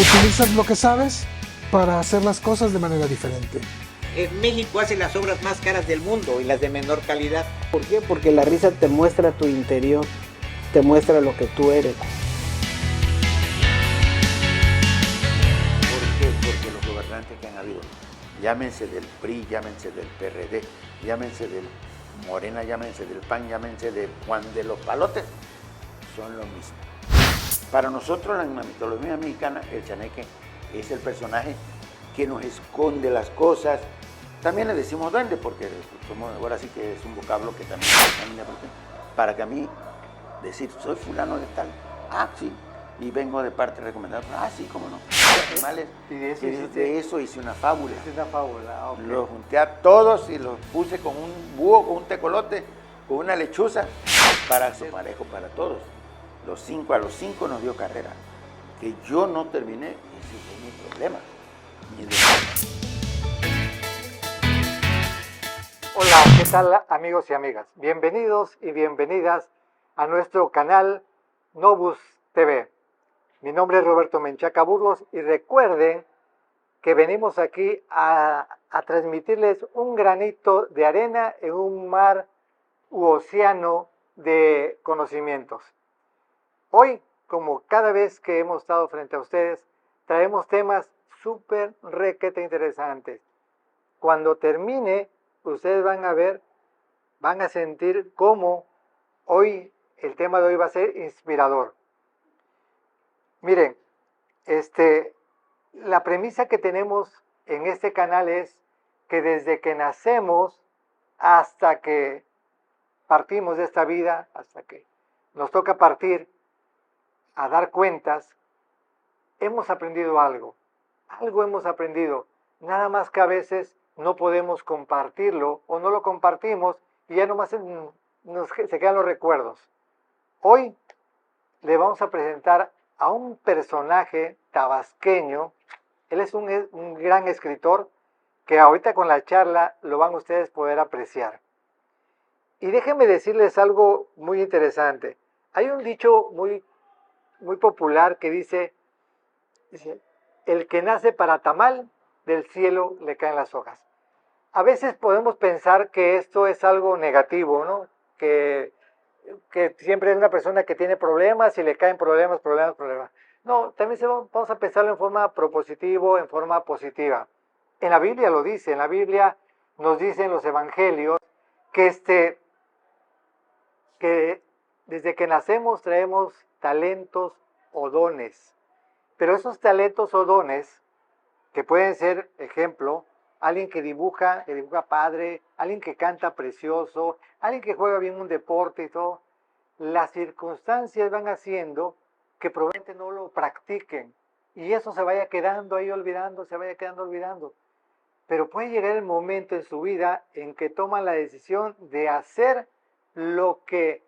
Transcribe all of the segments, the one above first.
Utilizas lo que sabes para hacer las cosas de manera diferente. En México hacen las obras más caras del mundo y las de menor calidad. ¿Por qué? Porque la risa te muestra tu interior, te muestra lo que tú eres. ¿Por qué? Porque los gobernantes que han habido, llámense del PRI, llámense del PRD, llámense del Morena, llámense del PAN, llámense de Juan de los Palotes, son lo mismo. Para nosotros en la mitología mexicana, el chaneque es el personaje que nos esconde las cosas. También le decimos duende, porque ahora sí que es un vocablo que también para que a mí decir, soy fulano de tal, sí, y vengo de parte recomendada, sí, cómo no. Los animales, y de eso hice una fábula. Es una fábula, ok. Los junté a todos y los puse con un búho, con un tecolote, con una lechuza, para hacer parejo para todos. A los cinco nos dio carrera. Que yo no terminé, ese es mi problema. Hola, ¿qué tal amigos y amigas? Bienvenidos y bienvenidas a nuestro canal Novus TV. Mi nombre es Roberto Menchaca Burgos y recuerden que venimos aquí a transmitirles un granito de arena en un mar u océano de conocimientos. Hoy, como cada vez que hemos estado frente a ustedes, traemos temas súper requete interesantes. Cuando termine, ustedes van a ver, van a sentir cómo hoy, el tema de hoy va a ser inspirador. Miren, la premisa que tenemos en este canal es que desde que nacemos hasta que partimos de esta vida, hasta que nos toca partir a dar cuentas, hemos aprendido algo hemos aprendido, nada más que a veces no podemos compartirlo o no lo compartimos y ya nomás se quedan los recuerdos. Hoy le vamos a presentar a un personaje tabasqueño. Él es un gran escritor que ahorita con la charla lo van ustedes poder apreciar. Y déjenme decirles algo muy interesante. Hay un dicho muy popular que dice, el que nace para tamal, del cielo le caen las hojas. A veces podemos pensar que esto es algo negativo, ¿no? Que siempre es una persona que tiene problemas y le caen problemas. No, también vamos a pensarlo en forma propositiva, en forma positiva. En la Biblia lo dice, en la Biblia nos dicen los evangelios que desde que nacemos traemos talentos o dones. Pero esos talentos o dones, que pueden ser, ejemplo, alguien que dibuja padre, alguien que canta precioso, alguien que juega bien un deporte y todo, las circunstancias van haciendo que probablemente no lo practiquen y eso se vaya quedando ahí olvidando, Pero puede llegar el momento en su vida en que toman la decisión de hacer lo que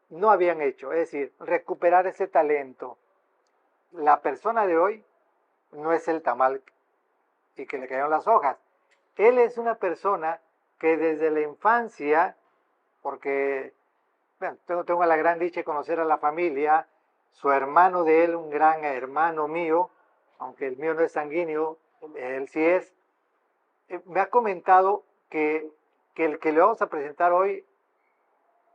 no habían hecho, es decir, recuperar ese talento. La persona de hoy no es el tamal y que le cayeron las hojas. Él es una persona que desde la infancia, porque tengo la gran dicha de conocer a la familia, su hermano de él, un gran hermano mío, aunque el mío no es sanguíneo, él sí es, me ha comentado que el que le vamos a presentar hoy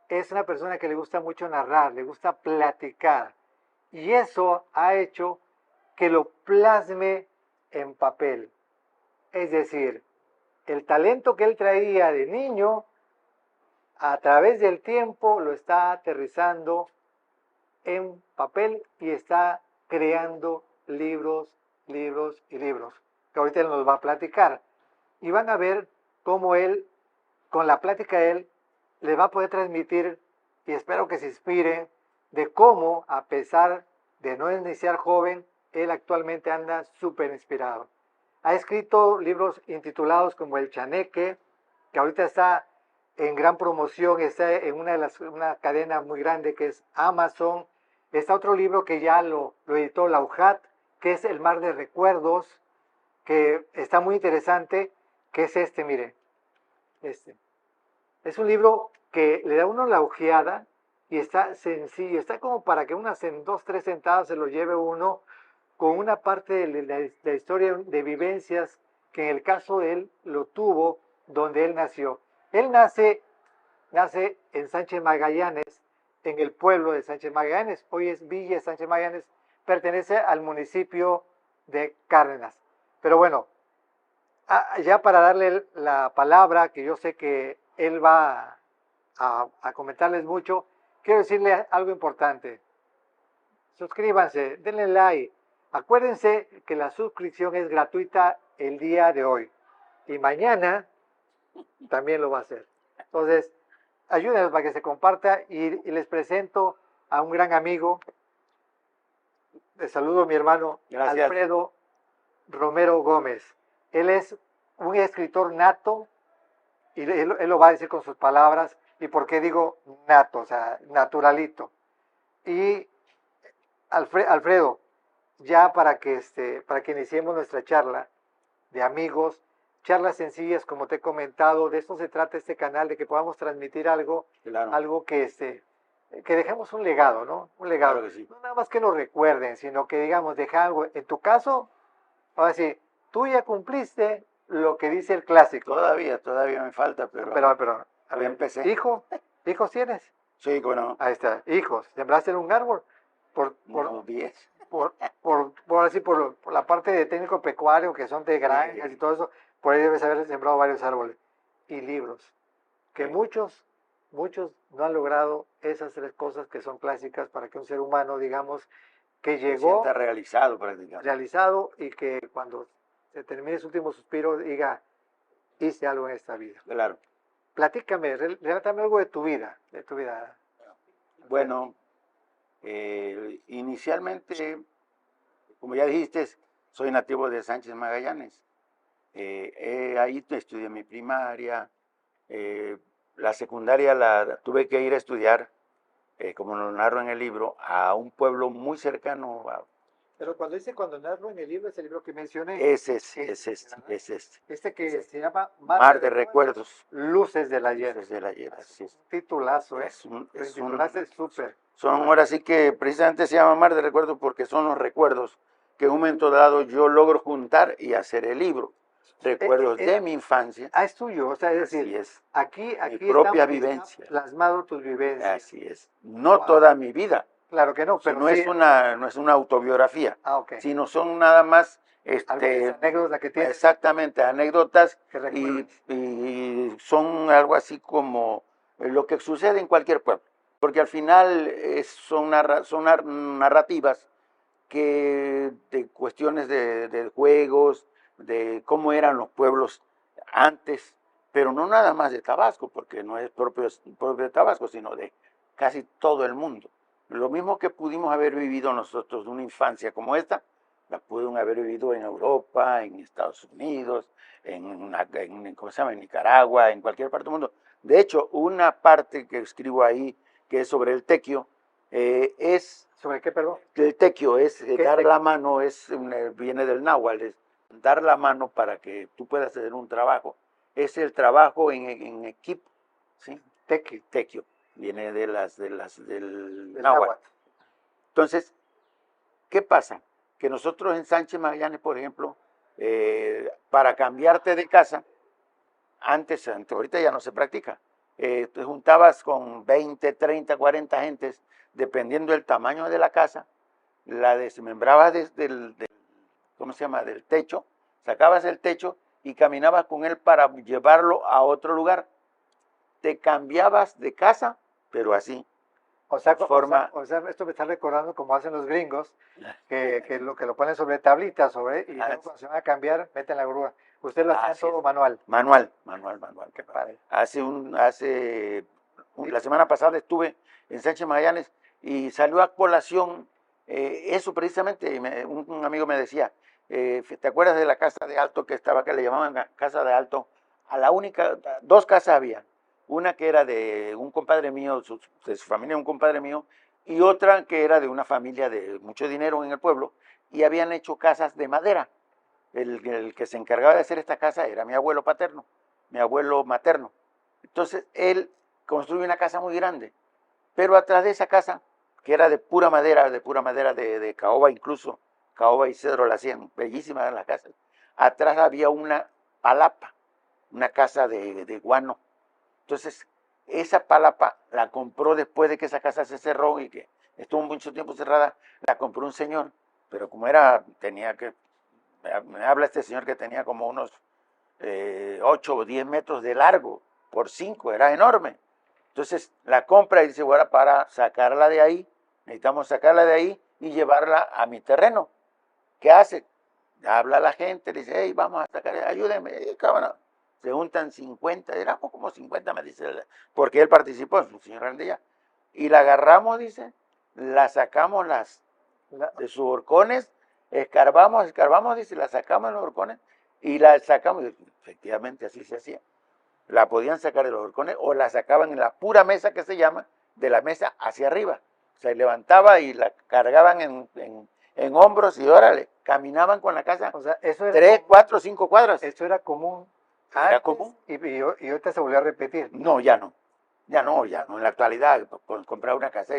es una persona que le gusta mucho narrar, le gusta platicar. Y eso ha hecho que lo plasme en papel. Es decir, el talento que él traía de niño, a través del tiempo lo está aterrizando en papel y está creando libros, que ahorita él nos va a platicar. Y van a ver cómo él, con la plática de él, les va a poder transmitir, y espero que se inspiren, de cómo, a pesar de no iniciar joven, él actualmente anda súper inspirado. Ha escrito libros intitulados como El Chaneque, que ahorita está en gran promoción, está en una cadena muy grande que es Amazon. Está otro libro que ya lo editó Lauhat, que es El Mar de Recuerdos, que está muy interesante, que es miren. Es un libro que le da uno la ojeada y está sencillo, está como para que en 2, 3 sentadas se lo lleve uno, con una parte de la historia de vivencias que en el caso de él lo tuvo donde él nació. Él nace en Sánchez Magallanes, en el pueblo de Sánchez Magallanes. Hoy es Villa Sánchez Magallanes, pertenece al municipio de Cárdenas. Pero bueno, ya para darle la palabra, que yo sé que él va a comentarles mucho, quiero decirle algo importante. Suscríbanse, denle like. Acuérdense que la suscripción es gratuita el día de hoy. Y mañana también lo va a hacer. Entonces, ayúdenos para que se comparta y les presento a un gran amigo. Les saludo a mi hermano Gracias. Alfredo Romero Gómez. Él es un escritor nato y él lo va a decir con sus palabras. ¿Y por qué digo nato? O sea, naturalito. Y Alfredo, ya para que iniciemos nuestra charla de amigos, charlas sencillas, como te he comentado, de esto se trata este canal, de que podamos transmitir algo, Claro. algo que dejemos un legado, ¿no? Un legado. Claro que sí. No nada más que nos recuerden, sino que digamos, deja algo. En tu caso, ahora sí, tú ya cumpliste lo que dice el clásico. Todavía me falta, pero A ya ver, empecé. ¿hijos tienes? Sí, bueno, Ahí está, hijos. ¿Sembraste en un árbol? Por unos 10. por la parte de técnico pecuario, que son de granjas y todo eso, por ahí debes haber sembrado varios árboles. Y libros, que Sí. muchos no han logrado esas tres cosas que son clásicas para que un ser humano, digamos, que Se llegó sienta realizado prácticamente. realizado y que cuando se termine su último suspiro diga, hice algo en esta vida. Claro. Platícame, relátame algo de tu vida, Bueno, inicialmente, como ya dijiste, soy nativo de Sánchez Magallanes. Ahí estudié mi primaria. La secundaria la tuve que ir a estudiar, como lo narro en el libro, a un pueblo muy cercano. Pero cuando narro en el libro, ese libro que mencioné, Es este. que se llama Mar de Recuerdos. Luces del Ayer. Luces del Ayer, así es. Titulazo, ¿eh? Es Titulaste súper. Son, ahora sí que precisamente se llama Mar de Recuerdos porque son los recuerdos que en un momento dado yo logro juntar y hacer el libro. Recuerdos de mi infancia. Es tuyo, o sea, es Así decir, es. aquí propia está vivencia. plasmado tus vivencias. Así es. No toda mi vida. Claro que no, pero no sí. es una autobiografía, Ok. sino son nada más Algunas anécdotas que tienes. exactamente, anécdotas Que recuerdes. y son algo así como lo que sucede en cualquier pueblo, porque al final son narrativas que de cuestiones de juegos, de cómo eran los pueblos antes, pero no nada más de Tabasco, porque no es propio de Tabasco, sino de casi todo el mundo. Lo mismo que pudimos haber vivido nosotros de una infancia como esta, la pudieron haber vivido en Europa, en Estados Unidos, ¿cómo se llama? En Nicaragua, en cualquier parte del mundo. De hecho, una parte que escribo ahí, que es sobre el tequio, es... ¿Sobre qué, perdón? El tequio es dar tequio? la mano, viene del náhuatl, es dar la mano para que tú puedas hacer un trabajo. Es el trabajo en equipo, ¿sí? Tequio, viene del náhuatl. Entonces, ¿qué pasa? Que nosotros en Sánchez Magallanes, por ejemplo, para cambiarte de casa, antes, ahorita ya no se practica, te juntabas con 20, 30, 40 gentes, dependiendo del tamaño de la casa, la desmembrabas ¿cómo se llama? Del techo, sacabas el techo y caminabas con él para llevarlo a otro lugar. Te cambiabas de casa, pero así. O sea, esto me está recordando como hacen los gringos, que lo ponen sobre tablitas, y luego cuando se van a cambiar, meten la grúa. Usted lo hace todo manual. Manual. Qué padre. La semana pasada estuve en Sánchez Magallanes y salió a colación eso precisamente. Un amigo me decía, ¿te acuerdas de la casa de alto que estaba, que le llamaban casa de alto? Dos casas había. Una que era de un compadre mío, de su familia, un compadre mío, y otra que era de una familia de mucho dinero en el pueblo, y habían hecho casas de madera. El que se encargaba de hacer esta casa era mi abuelo materno. Entonces, él construyó una casa muy grande, pero atrás de esa casa, que era de pura madera de caoba incluso, caoba y cedro la hacían, bellísimas las casas. Atrás había una palapa, una casa de guano. Entonces, esa palapa la compró después de que esa casa se cerró y que estuvo mucho tiempo cerrada, la compró un señor, pero como me habla este señor que tenía como unos 8 o 10 metros de largo, por 5, era enorme. Entonces la compra y dice, bueno, para sacarla de ahí, necesitamos sacarla de ahí y llevarla a mi terreno. ¿Qué hace? Habla a la gente, le dice, hey, vamos a sacar, ayúdenme, cabrón. Se juntan 50, éramos como 50, me dice, porque él participó, es un señor grande ya. Y la agarramos, dice, la sacamos de sus horcones, escarbamos, dice, la sacamos de los horcones y la sacamos, efectivamente así se hacía. La podían sacar de los horcones o la sacaban en la pura mesa que se llama, de la mesa hacia arriba. Se levantaba y la cargaban en hombros y órale, caminaban con la casa O sea, eso era 3, 4, 5 cuadras. eso era común Era antes, común. y ahorita se volvió a repetir. No, ya no. Ya no. En la actualidad, comprar una casa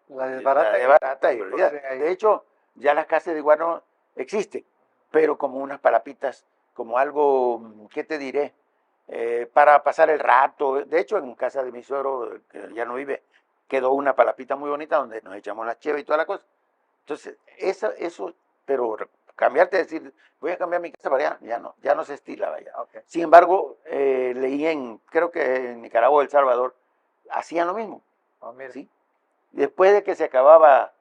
La desbarata. es barata y olvídate. De hecho, ya las casas de guano existen, pero como unas palapitas, como algo, ¿qué te diré? Para pasar el rato. De hecho, en casa de mi suegro, que ya no vive, quedó una palapita muy bonita donde nos echamos la cheve y toda la cosa. Entonces, eso, pero cambiarte, decir, voy a cambiar mi casa para allá, ya no se estila, vaya. Okay. Sin embargo, leí creo que en Nicaragua o El Salvador, hacían lo mismo, Oh, mira. ¿sí? Después de que se acababa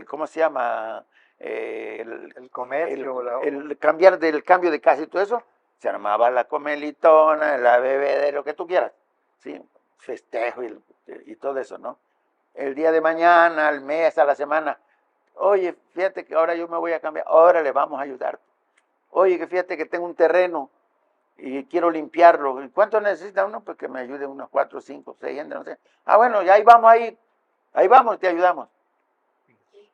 ¿cómo se llama? El comercio. El cambio de casa y todo eso, se armaba la comelitona, la bebé, lo que tú quieras, ¿sí? Festejo y todo eso, ¿no? El día de mañana, al mes, a la semana, oye, fíjate que ahora yo me voy a cambiar, ahora le vamos a ayudar. Oye, que fíjate que tengo un terreno y quiero limpiarlo. ¿Y cuánto necesita uno? Pues que me ayude unos 4, 5, 6 gente, no sé. Ah, bueno, ya ahí vamos, te ayudamos.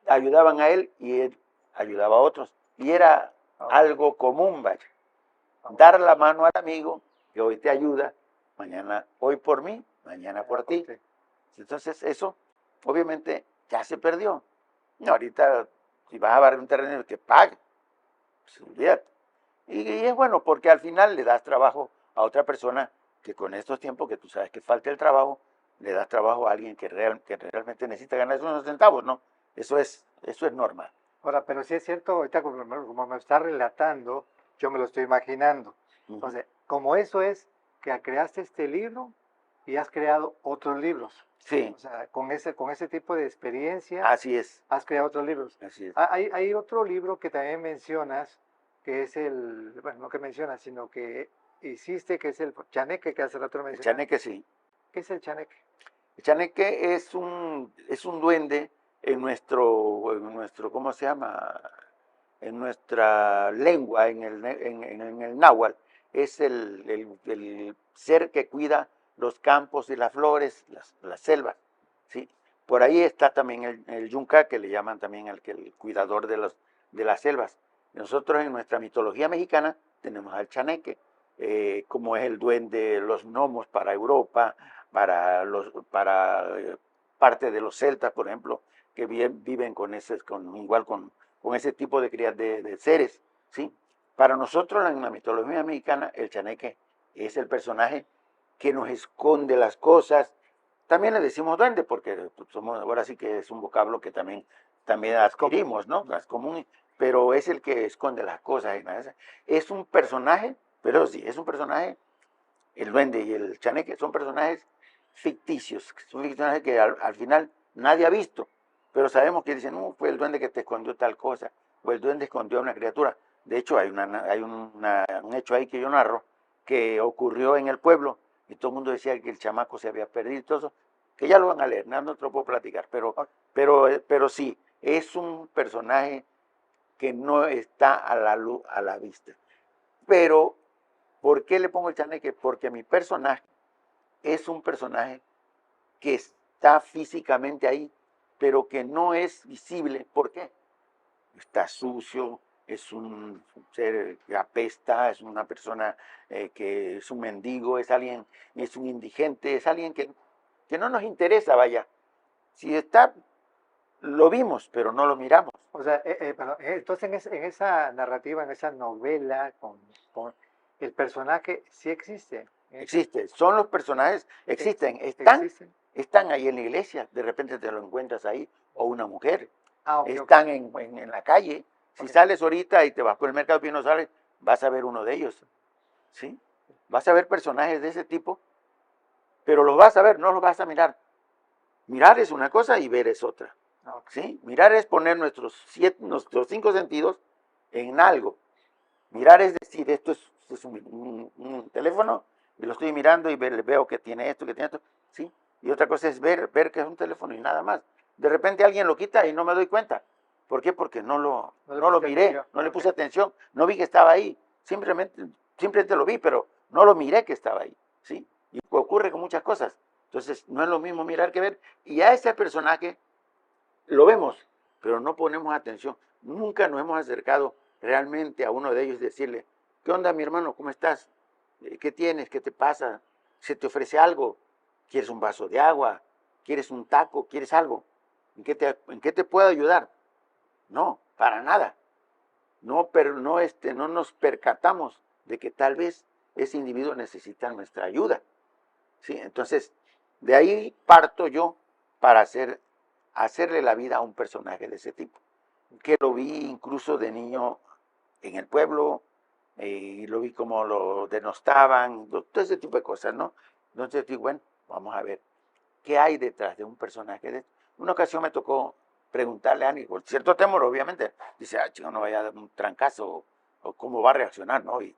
Ayudaban a él y él ayudaba a otros. Y era algo común, vaya. Dar la mano al amigo que hoy te ayuda, hoy por mí, mañana por ti. Entonces eso, obviamente, ya se perdió. No, ahorita, si vas a barrer un terreno, que pague. Pues, olvídate. Y es bueno porque al final le das trabajo a otra persona que con estos tiempos que tú sabes que falta el trabajo, le das trabajo a alguien que realmente necesita ganar unos centavos, ¿no? Eso es normal. Ahora, pero sí es cierto, ahorita como me está relatando, yo me lo estoy imaginando. Entonces, como eso es que creaste este libro y has creado otros libros. Sí. O sea, con ese tipo de experiencia. Así es. Has creado otros libros. Así es. Hay otro libro que también mencionas, que es bueno, no que mencionas, sino que hiciste, que es el chaneque, que hace rato mencionaste. El chaneque, sí. ¿Qué es el chaneque? El chaneque es un duende en nuestro, ¿cómo se llama? En nuestra lengua, en el náhuatl. Es el ser que cuida los campos y las flores, las selvas, ¿sí? Por ahí está también el yunca, que le llaman también el cuidador de las selvas. Nosotros en nuestra mitología mexicana tenemos al chaneque, como es el duende, los gnomos para Europa, para parte de los celtas, por ejemplo, que viven con ese tipo de seres, ¿sí? Para nosotros en la mitología mexicana, el chaneque es el personaje que nos esconde las cosas. También le decimos duende porque ahora sí que es un vocablo que también adquirimos, ¿no? Es común, pero es el que esconde las cosas. Es un personaje, pero sí, es un personaje, el duende y el chaneque son personajes ficticios, son personajes que al final nadie ha visto, pero sabemos que dicen, no, fue el duende que te escondió tal cosa, o el duende escondió a una criatura. De hecho, hay un hecho ahí que yo narro, que ocurrió en el pueblo, y todo el mundo decía que el chamaco se había perdido y todo eso, que ya lo van a leer, no te lo puedo platicar, pero sí, es un personaje que no está a la vista. Pero, ¿por qué le pongo el chaneque? Porque mi personaje es un personaje que está físicamente ahí, pero que no es visible. ¿Por qué? Está sucio, es un ser que apesta, es una persona que es un mendigo, es un indigente, es alguien que no nos interesa, vaya. Si está lo vimos, pero no lo miramos. O sea, perdón, entonces en esa narrativa, en esa novela, el personaje sí existe. Existe, son los personajes, existen, Existen. están ahí en la iglesia, de repente te lo encuentras ahí, o una mujer, Ah, ok, ok. están en la calle. Si Ok. sales ahorita y te vas por el mercado Pino Suárez, vas a ver uno de ellos, ¿sí? Vas a ver personajes de ese tipo, pero los vas a ver, no los vas a mirar. Mirar es una cosa y ver es otra, Ah, ok. ¿sí? Mirar es poner nuestros 5 sentidos en algo. Mirar es decir, esto es un teléfono y lo estoy mirando y veo que tiene esto, ¿sí? Y otra cosa es ver que es un teléfono y nada más. De repente alguien lo quita y no me doy cuenta. ¿Por qué? Porque no lo pusiste miré, atención. no le Ok. puse atención, no vi que estaba ahí. Simplemente lo vi, pero no lo miré que estaba ahí, ¿sí? Y ocurre con muchas cosas. Entonces, no es lo mismo mirar que ver. Y a ese personaje lo vemos, pero no ponemos atención. Nunca nos hemos acercado realmente a uno de ellos y decirle, ¿qué onda, mi hermano? ¿Cómo estás? ¿Qué tienes? ¿Qué te pasa? ¿Se te ofrece algo? ¿Quieres un vaso de agua? ¿Quieres un taco? ¿Quieres algo? ¿En qué te puedo ayudar? No, para nada. No, pero no nos percatamos de que tal vez ese individuo necesita nuestra ayuda, ¿sí? Entonces, de ahí parto yo para hacerle la vida a un personaje de ese tipo, que lo vi incluso de niño en el pueblo, y lo vi como lo denostaban, todo ese tipo de cosas, ¿no? Entonces digo, bueno, vamos a ver, ¿qué hay detrás de un personaje de esto? Una ocasión me tocó preguntarle a alguien, con cierto temor, obviamente, dice, chico, no vaya a dar un trancazo, o cómo va a reaccionar, ¿no? Y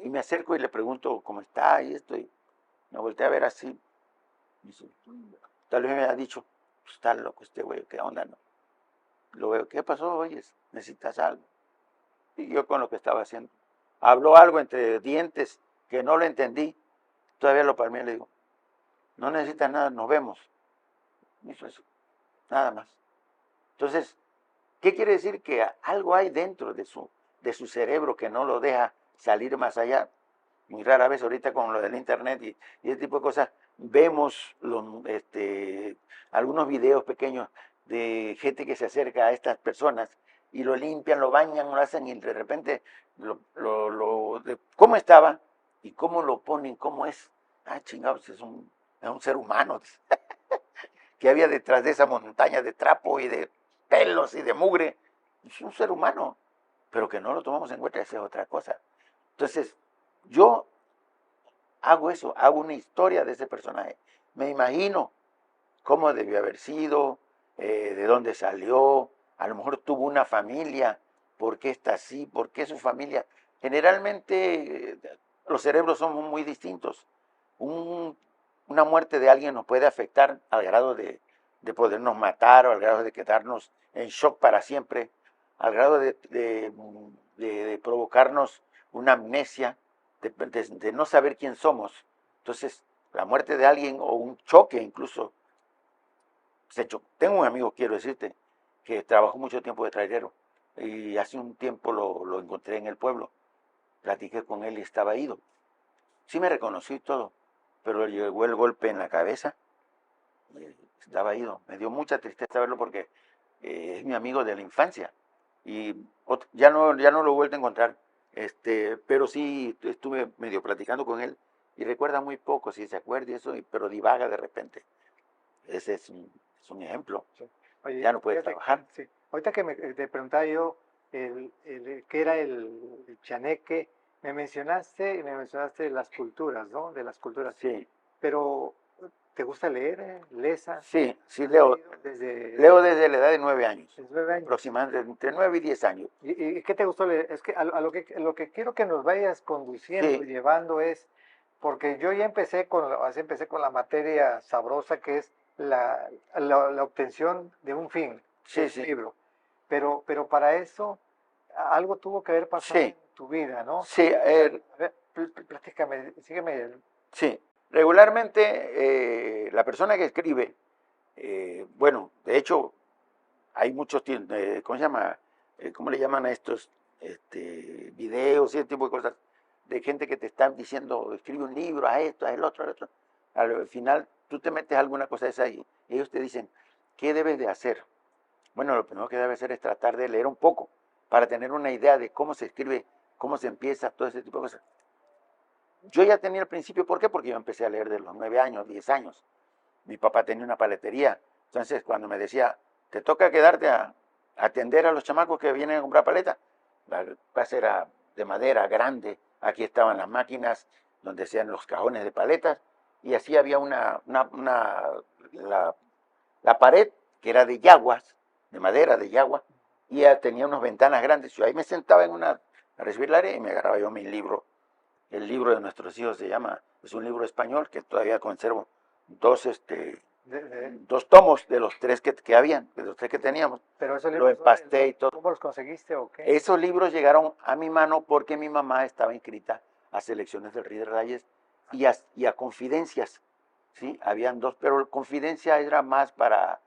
me acerco y le pregunto cómo está y esto, y me volteé a ver así, y dice, tal vez me haya dicho, pues, está loco este güey, ¿qué onda, no? Lo veo, ¿qué pasó, oyes? ¿Necesitas algo? Y yo con lo que estaba haciendo. Habló algo entre dientes que no lo entendí. Todavía lo palmé y le digo, no necesitas nada, nos vemos. Me hizo eso, nada más. Entonces, ¿qué quiere decir? Que algo hay dentro de su cerebro que no lo deja salir más allá. Muy rara vez ahorita con lo del internet y ese tipo de cosas, vemos algunos videos pequeños de gente que se acerca a estas personas y lo limpian, lo bañan, lo hacen y de repente cómo estaba y cómo lo ponen, cómo es. Ah, chingados, es un ser humano que había detrás de esa montaña de trapo y de pelos y de mugre. Es un ser humano, pero que no lo tomamos en cuenta, esa es otra cosa. Entonces, yo hago eso, hago una historia de ese personaje. Me imagino cómo debió haber sido, de dónde salió, a lo mejor tuvo una familia, por qué está así, por qué su familia. Generalmente los cerebros son muy distintos. Una muerte de alguien nos puede afectar al grado de podernos matar o al grado de quedarnos en shock para siempre, al grado de provocarnos una amnesia, de no saber quién somos. Entonces, la muerte de alguien o un choque incluso. Tengo un amigo, quiero decirte, que trabajó mucho tiempo de trailero y hace un tiempo lo encontré en el pueblo. Platiqué con él y estaba ido. Sí me reconocí y todo, pero le llegó el golpe en la cabeza. Estaba ido. Me dio mucha tristeza verlo porque es mi amigo de la infancia y ya no lo he vuelto a encontrar. Pero sí estuve medio platicando con él y recuerda muy poco, si se acuerda y eso, pero divaga de repente. Ese es un ejemplo. Sí. Oye, Ya no puede fíjate, trabajar. sí. Ahorita que te preguntaba yo qué era el chaneque, me mencionaste las culturas, ¿no? De las culturas. Sí, Pero, ¿te gusta leer? ¿Lesa? sí, ¿Has leo. leído desde Leo desde la edad de 9 años, los 9 años? aproximadamente entre 9 y 10 años. ¿Y qué te gustó leer? Es que a lo que quiero que nos vayas conduciendo, Sí. llevando es, porque yo ya empecé con la materia sabrosa que es la obtención de un fin, Sí, que es sí. un libro. Pero para eso algo tuvo que haber pasado Sí. en tu vida, ¿no? Sí, A ver, platícame, sígueme. sí. Regularmente la persona que escribe, bueno, de hecho, hay muchos, ¿cómo se llama? ¿Cómo le llaman a estos videos y ese tipo de cosas? De gente que te están diciendo, escribe un libro, a esto, a el otro, a el otro. Al final, tú te metes alguna cosa de esa y ellos te dicen, ¿qué debes de hacer? Bueno, lo primero que debe hacer es tratar de leer un poco para tener una idea de cómo se escribe, cómo se empieza, todo ese tipo de cosas. Yo ya tenía el principio, ¿por qué? Porque yo empecé a leer de los 9 años, 10 años. Mi papá tenía una paletería. Entonces, cuando me decía, te toca quedarte a atender a los chamacos que vienen a comprar paleta, la casa era de madera grande, aquí estaban las máquinas donde hacían los cajones de paletas, y así había la pared que era de yaguas, de madera, de yagua, y ya tenía unas ventanas grandes. Yo ahí me sentaba a recibir el aire y me agarraba yo mi libro. El libro de nuestros hijos se llama, es un libro español que todavía conservo dos tomos de los tres que habían, de los tres que teníamos. Pero esos Lo libros, empasté y todo. ¿cómo los conseguiste o qué? Esos libros llegaron a mi mano porque mi mamá estaba inscrita a selecciones del Reader Digest y a confidencias, ¿sí? Habían dos, pero confidencia era más para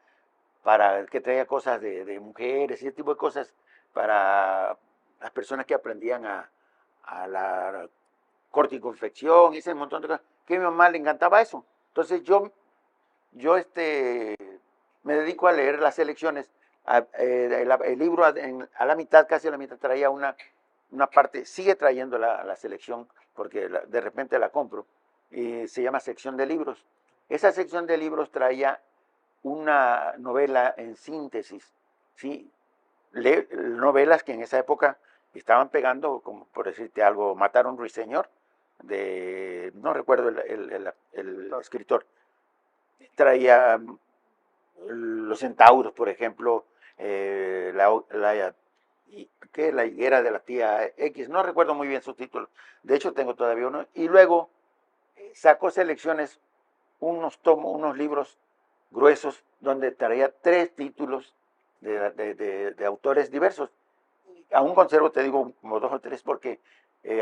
que traía cosas de mujeres y ese tipo de cosas para las personas que aprendían a la corte y confección, ese montón de cosas, que a mi mamá le encantaba eso. Entonces yo me dedico a leer las selecciones. El libro a la mitad, casi a la mitad, traía una parte, sigue trayendo la selección, porque de repente la compro, y se llama sección de libros. Esa sección de libros traía una novela en síntesis, ¿sí? Novelas que en esa época estaban pegando, como por decirte algo, Matar a un ruiseñor, no recuerdo el escritor. Traía Los centauros, por ejemplo, la higuera de la tía X, no recuerdo muy bien sus títulos, de hecho tengo todavía uno, y luego sacó selecciones, unos libros gruesos, donde traía 3 títulos de autores diversos. Aún conservo, te digo, como 2 o 3, porque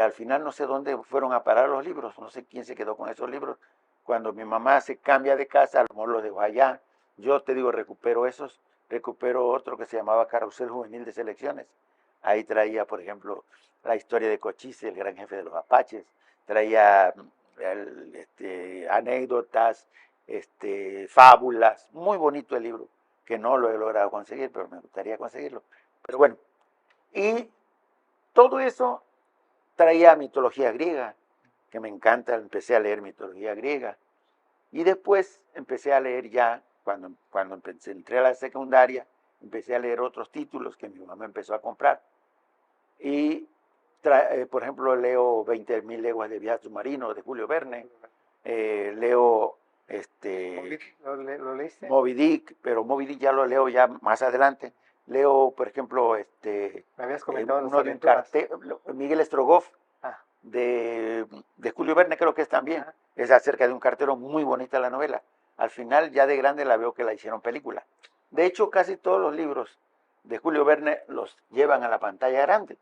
al final no sé dónde fueron a parar los libros, no sé quién se quedó con esos libros. Cuando mi mamá se cambia de casa, a lo mejor los dejo allá. Yo te digo, recupero otro que se llamaba Carrusel Juvenil de Selecciones. Ahí traía, por ejemplo, la historia de Cochise, el gran jefe de los apaches. Traía anécdotas, fábulas. Muy bonito el libro, que no lo he logrado conseguir, pero me gustaría conseguirlo. Pero bueno, y todo eso traía mitología griega, que me encanta, empecé a leer mitología griega. Y después empecé a leer ya, cuando entré a la secundaria, empecé a leer otros títulos que mi mamá empezó a comprar. Y, por ejemplo, leo 20.000 leguas de viaje submarino de Julio Verne. Leo ¿Lo leíste? Moby Dick, pero Moby Dick ya lo leo ya más adelante. Leo, por ejemplo, Me habías comentado uno de un cartero, Miguel Strogoff, de Julio Verne, creo que es también. Es acerca de un cartero, muy bonita la novela. Al final, ya de grande, la veo que la hicieron película. De hecho, casi todos los libros de Julio Verne los llevan a la pantalla grande,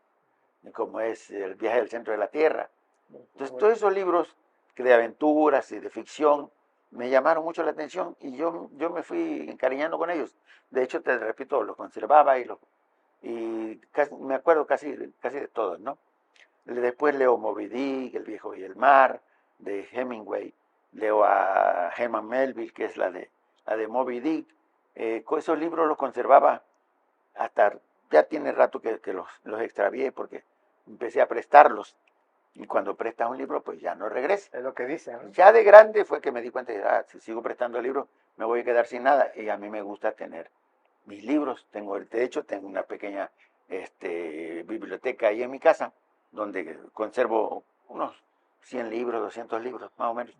como es El viaje del centro de la Tierra. Entonces, todos esos libros de aventuras y de ficción me llamaron mucho la atención y yo me fui encariñando con ellos. De hecho, te repito, los conservaba y me acuerdo casi de todos, ¿no? Después leo Moby Dick, El viejo y el mar, de Hemingway. Leo a Herman Melville, que es la de Moby Dick. Esos libros los conservaba hasta, ya tiene rato que los extravié porque empecé a prestarlos. Y cuando prestas un libro, pues ya no regresa. Es lo que dicen, ¿no? Ya de grande fue que me di cuenta de, si sigo prestando libros, me voy a quedar sin nada. Y a mí me gusta tener mis libros. De hecho, tengo una pequeña biblioteca ahí en mi casa, donde conservo unos 100 libros, 200 libros, más o menos.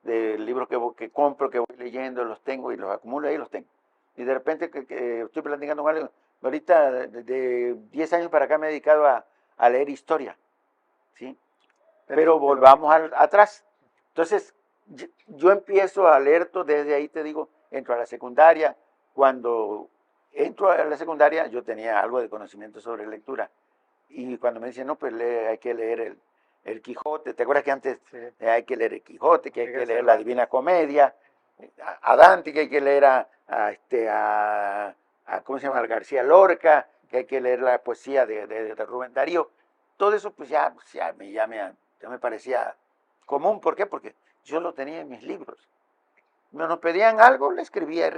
De libros que compro, que voy leyendo, los tengo y los acumulo, ahí los tengo. Y de repente que estoy platicando con alguien, ahorita de 10 años para acá me he dedicado a leer historia, ¿sí? Pero volvamos atrás. Entonces, yo empiezo a leer todo, desde ahí te digo, entro a la secundaria. Cuando entro a la secundaria, yo tenía algo de conocimiento sobre lectura. Y cuando me dicen, no, pues hay que leer el Quijote. ¿Te acuerdas que antes hay que leer el Quijote, que hay que leer la Divina Comedia, a Dante, que hay que leer ¿cómo se llama? García Lorca, que hay que leer la poesía de Rubén Darío? Todo eso, pues ya me parecía común. ¿Por qué? Porque yo lo tenía en mis libros. Nos pedían algo, le escribía,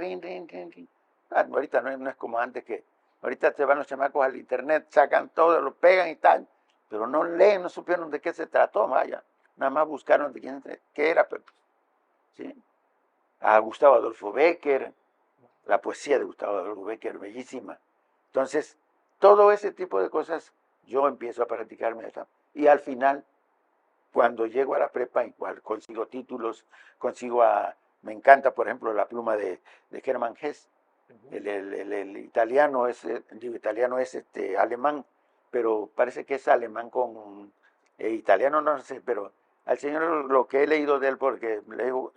Ahorita no es como antes que, ahorita te van los chamacos al internet, sacan todo, lo pegan y tal, pero no leen, no supieron de qué se trató, vaya, nada más buscaron de qué era, pero, ¿sí? A Gustavo Adolfo Bécquer, la poesía de Gustavo Adolfo Bécquer, bellísima. Entonces, todo ese tipo de cosas yo empiezo a practicarme esta. Y al final, cuando llego a la prepa, igual consigo títulos, me encanta, por ejemplo, la pluma de Hermann Hesse. El italiano es, alemán, pero parece que es alemán con italiano, no sé, pero al señor lo que he leído de él, porque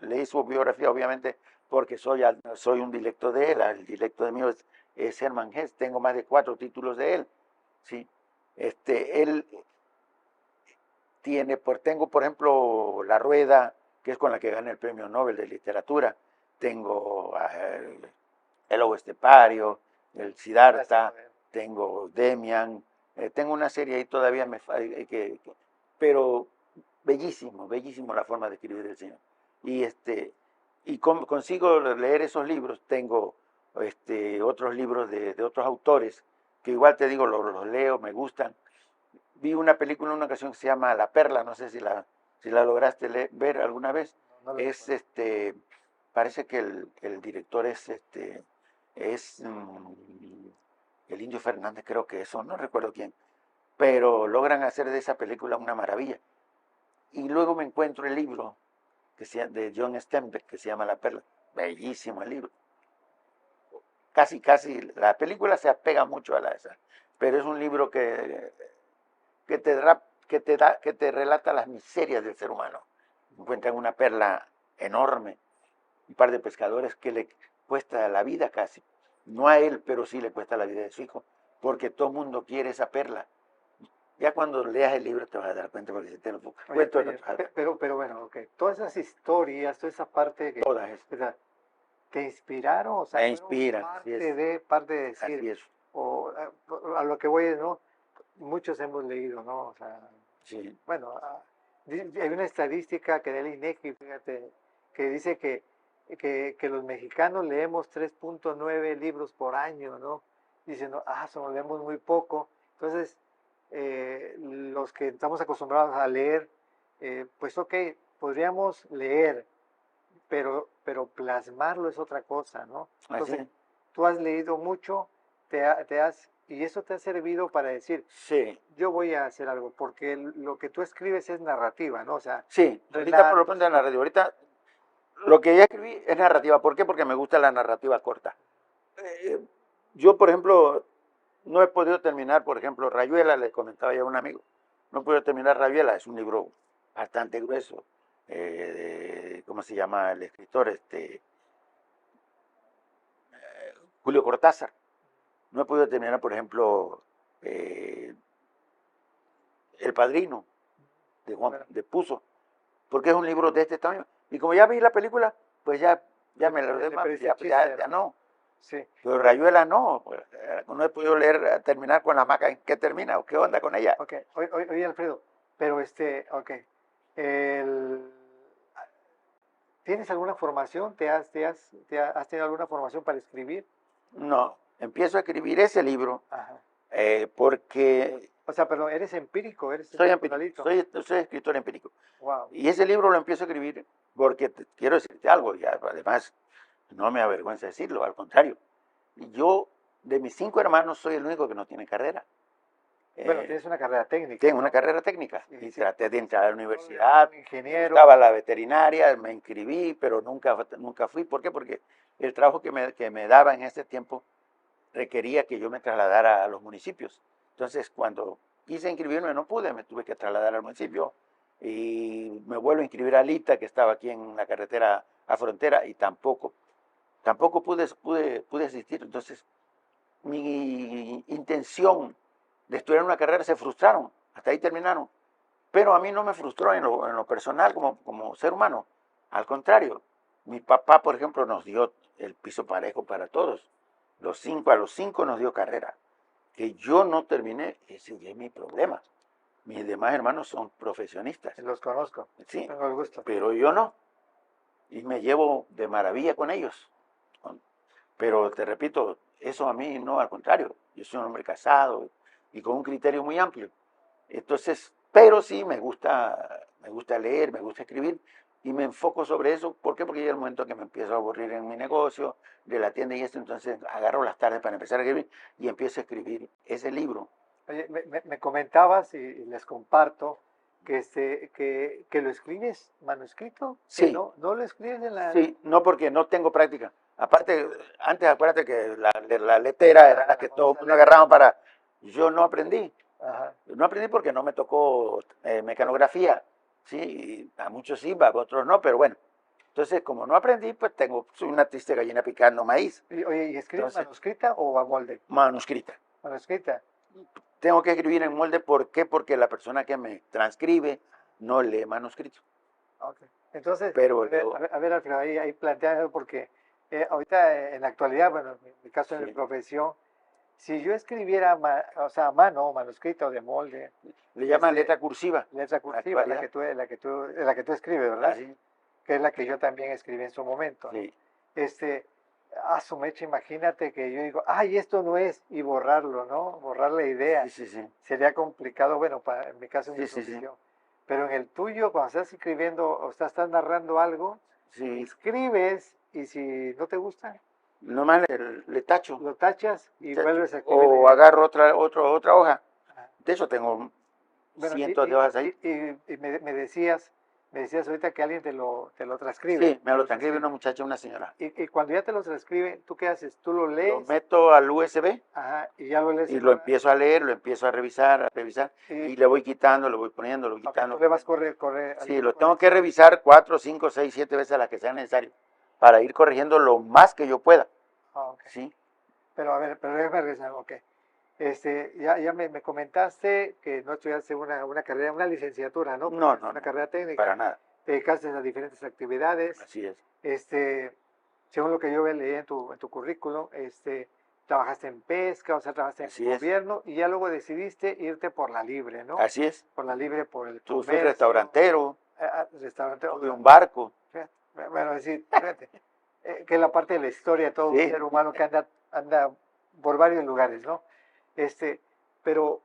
leí su biografía, obviamente, porque soy un dilecto de él, el dilecto de mío es Hermann Hesse, tengo más de 4 títulos de él, ¿sí? Él tengo, por ejemplo, La Rueda, que es con la que gana el Premio Nobel de Literatura, tengo el Lobo Estepario, el Siddhartha, tengo Demian, tengo una serie ahí todavía, pero bellísimo la forma de escribir del señor. Y consigo leer esos libros, tengo otros libros de otros autores, que igual te digo, los leo, me gustan. Vi una película en una ocasión que se llama La Perla, no sé si la lograste ver alguna vez. No, Es parece que el director es el Indio Fernández, creo que eso, no recuerdo quién, pero logran hacer de esa película una maravilla. Y luego me encuentro el libro de John Steinbeck, que se llama La Perla, bellísimo el libro. Casi, la película se apega mucho a esa, pero es un libro que te relata las miserias del ser humano. Encuentran una perla enorme, un par de pescadores que le cuesta la vida casi, no a él, pero sí le cuesta la vida de su hijo, porque todo el mundo quiere esa perla. Ya cuando leas el libro te vas a dar cuenta, porque si te lo cuento. Pero bueno, ok, todas esas historias, toda esa parte que... Todas esas. O sea, ¿te inspiraron? O sea, Me inspiran, parte de decir, así es. o a lo que voy es, ¿no? Muchos hemos leído, ¿no? O sea, Sí. bueno, hay una estadística que da el INEGI, fíjate, que dice que los mexicanos leemos 3.9 libros por año, ¿no? Dicen, no, leemos muy poco. Entonces, los que estamos acostumbrados a leer, pues ok, podríamos leer, pero plasmarlo es otra cosa, ¿no? Entonces, Así. tú has leído mucho, y eso te ha servido para decir, Sí. yo voy a hacer algo, porque lo que tú escribes es narrativa, ¿no? O sea, Sí, ahorita por lo pronto en la radio. Ahorita lo que ya escribí es narrativa. ¿Por qué? Porque me gusta la narrativa corta. Yo, por ejemplo, no he podido terminar, por ejemplo, Rayuela, le comentaba ya a un amigo. No he podido terminar Rayuela, es un libro bastante grueso. ¿Cómo se llama el escritor? Julio Cortázar. No he podido terminar, por ejemplo, El Padrino, de Puzo, porque es un libro de este tamaño. Y como ya vi la película, pues ya me lo demás, ya no. Sí. Pero Rayuela no, pues, no he podido terminar con la hamaca. ¿En qué termina? ¿O qué onda con ella? Ok, oye Alfredo, pero ¿tienes alguna formación? ¿Has tenido alguna formación para escribir? No, empiezo a escribir ese libro. Ajá. Porque... O sea, perdón, ¿eres empírico? Soy empírico, soy escritor empírico. Wow. Y ese libro lo empiezo a escribir porque quiero decirte algo, y además no me avergüenza decirlo, al contrario. Yo, de mis 5 hermanos, soy el único que no tiene carrera. Bueno, tienes una carrera técnica. Tengo, ¿no?, una carrera técnica. Sí, y traté de entrar a la universidad, ingeniero. Estaba la veterinaria, me inscribí, pero nunca fui. ¿Por qué? Porque el trabajo que me daba en ese tiempo requería que yo me trasladara a los municipios. Entonces, cuando quise inscribirme, no pude, me tuve que trasladar al municipio y me vuelvo a inscribir a Lita, que estaba aquí en la carretera a Frontera, y tampoco pude asistir. Entonces, mi intención de estudiar una carrera se frustraron, hasta ahí terminaron. Pero a mí no me frustró en lo personal como ser humano. Al contrario, mi papá, por ejemplo, nos dio el piso parejo para todos. A los cinco nos dio carrera. Que yo no terminé, ese es mi problema. Mis demás hermanos son profesionistas. Los conozco. Sí, tengo el gusto. pero yo no. Y me llevo de maravilla con ellos. Pero te repito, eso a mí no, al contrario, yo soy un hombre casado y con un criterio muy amplio. Entonces, pero sí me gusta leer, me gusta escribir y me enfoco sobre eso. ¿Por qué? Porque llega el momento que me empiezo a aburrir en mi negocio, de la tienda y esto, entonces agarro las tardes para empezar a escribir y empiezo a escribir ese libro. Oye, me comentabas y les comparto que lo escribes manuscrito, que Sí. no lo escribes en la... Sí, no porque no tengo práctica. Aparte, antes acuérdate que la letera era la que todo mundo agarraba para... Yo no aprendí. Ajá. No aprendí porque no me tocó mecanografía. Sí, y a muchos sí, a otros no, pero bueno. Entonces, como no aprendí, pues soy una triste gallina picando maíz, Oye, ¿y escribes Entonces- manuscrita o a molde? manuscrita. Manuscrita. Tengo que escribir en molde, ¿por qué? Porque la persona que me transcribe no lee manuscrito. Ok. Entonces, Pero a ver, Alfredo, ahí plantea porque ahorita en la actualidad, bueno, en mi caso en Sí. mi profesión, si yo escribiera, o sea, a mano, manuscrito de molde, le llaman este, letra cursiva. letra cursiva, actualidad. la que tú escribes, ¿verdad? Así, Que es la que yo también escribí en su momento. sí. A su mecha, imagínate que yo digo, ay, esto no es, y borrarlo, ¿no? Borrar la idea. Sí, sí, sí. Sería complicado, bueno, en mi caso, en mi Sí, sí, sí. profesión. Pero en el tuyo, cuando estás escribiendo o estás narrando algo, Sí. escribes y si no te gusta, Nomás le tacho. lo tachas y Tacho. vuelves a escribir. O agarro otra hoja. Ajá. De hecho, tengo Bueno, cientos de hojas ahí. y me decías ahorita que alguien te lo transcribe. Sí, me lo transcribe una muchacha, una señora. Y cuando ya te lo transcribe, ¿tú qué haces? ¿Tú lo Lo lees? meto al USB Ajá, y ya lo lees. y lo empiezo a leer, lo empiezo a revisar, y le voy quitando, lo voy poniendo, lo voy Ok, quitando. tú le vas a correr. Sí, lo tengo que revisar 4, 5, 6, 7 veces a las que sea necesario para ir corrigiendo lo más que yo pueda. Ah, ok. ¿Sí? Pero a ver, pero déjame regresar, ok. Ya me comentaste que no estudiaste una carrera, una licenciatura, ¿no? No, no, Una no, carrera técnica. para nada. Te dedicaste a diferentes actividades. Así es. Según lo que yo leí en tu currículum, trabajaste en pesca, o sea, trabajaste en Así es. gobierno y ya luego decidiste irte por la libre, ¿no? Así es. Por la libre, por el Tú fui comercio. restaurantero, Restaurantero. tuve un barco. Fíjate, bueno, decir, fíjate, que es la parte de la historia de todo un Sí. ser humano que anda por varios lugares, ¿no? Pero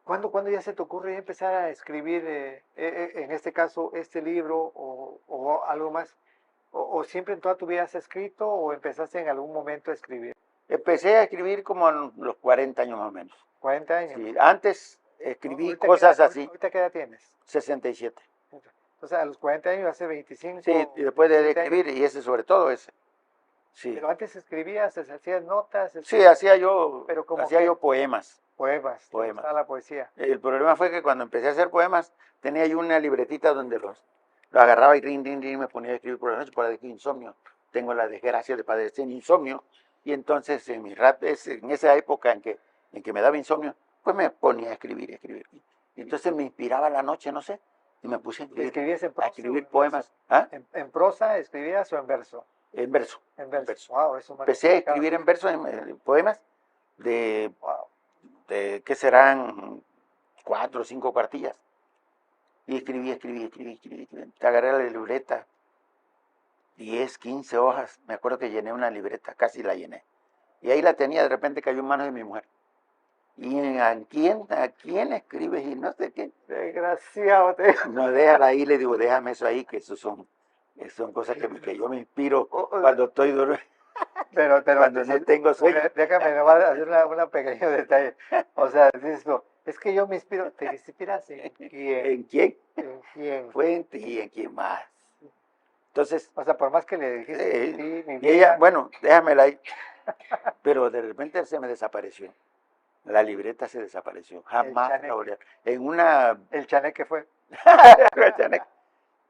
¿cuándo ya se te ocurre empezar a escribir, en este caso, este libro o algo más? ¿O siempre en toda tu vida has escrito o empezaste en algún momento a escribir? Empecé a escribir como a los 40 años más o menos. 40 años. Sí, antes escribí ¿Ahorita cosas qué edad- así, ¿Ahorita qué edad tienes? 67. O sea, a los 40 años, hace 25. Sí, y después de 30 años. escribir, y ese sobre todo ese. Sí, Pero antes escribías, hacías notas, sí, hacía yo poemas. poemas. ¿Te Poemas. gustaba la poesía? El problema fue que cuando empecé a hacer poemas, tenía yo una libretita donde los agarraba y me ponía a escribir por la noche para decir insomnio. Tengo la desgracia de padecer insomnio, y entonces en esa época en que me daba insomnio, pues me ponía a escribir. Y entonces me inspiraba la noche, no sé, y me puse a ¿Escribías en a prosa o escribir en poemas. ¿Ah? ¿En prosa escribías o en verso? En verso. En verso. verso. Wow, eso me Empecé a escribir en verso, en poemas, Wow. de que serán 4 o 5 cuartillas. Y escribí. Te agarré la libreta, 10, 15 hojas. Me acuerdo que llené una libreta, casi la llené. Y ahí la tenía, de repente cayó en manos de mi mujer. ¿Y a quién escribes? Y no sé qué. Desgraciado. No, déjala ahí, le digo, déjame eso ahí, que eso son cosas que yo me inspiro cuando estoy dormido. Pero Cuando no tengo sueño. déjame nomás hacer una pequeño detalle. O sea, dices tú, es que yo me inspiro. ¿Te inspiras en quién? ¿En quién? ¿En quién? Fue en ti y en quién más. Entonces, O sea, por más que le dijiste, sí, mi y vida, ella, bueno, déjamela ahí. Pero de repente se me desapareció. La libreta se desapareció. Jamás chaneque. la volví a- En una... el chaneque fue.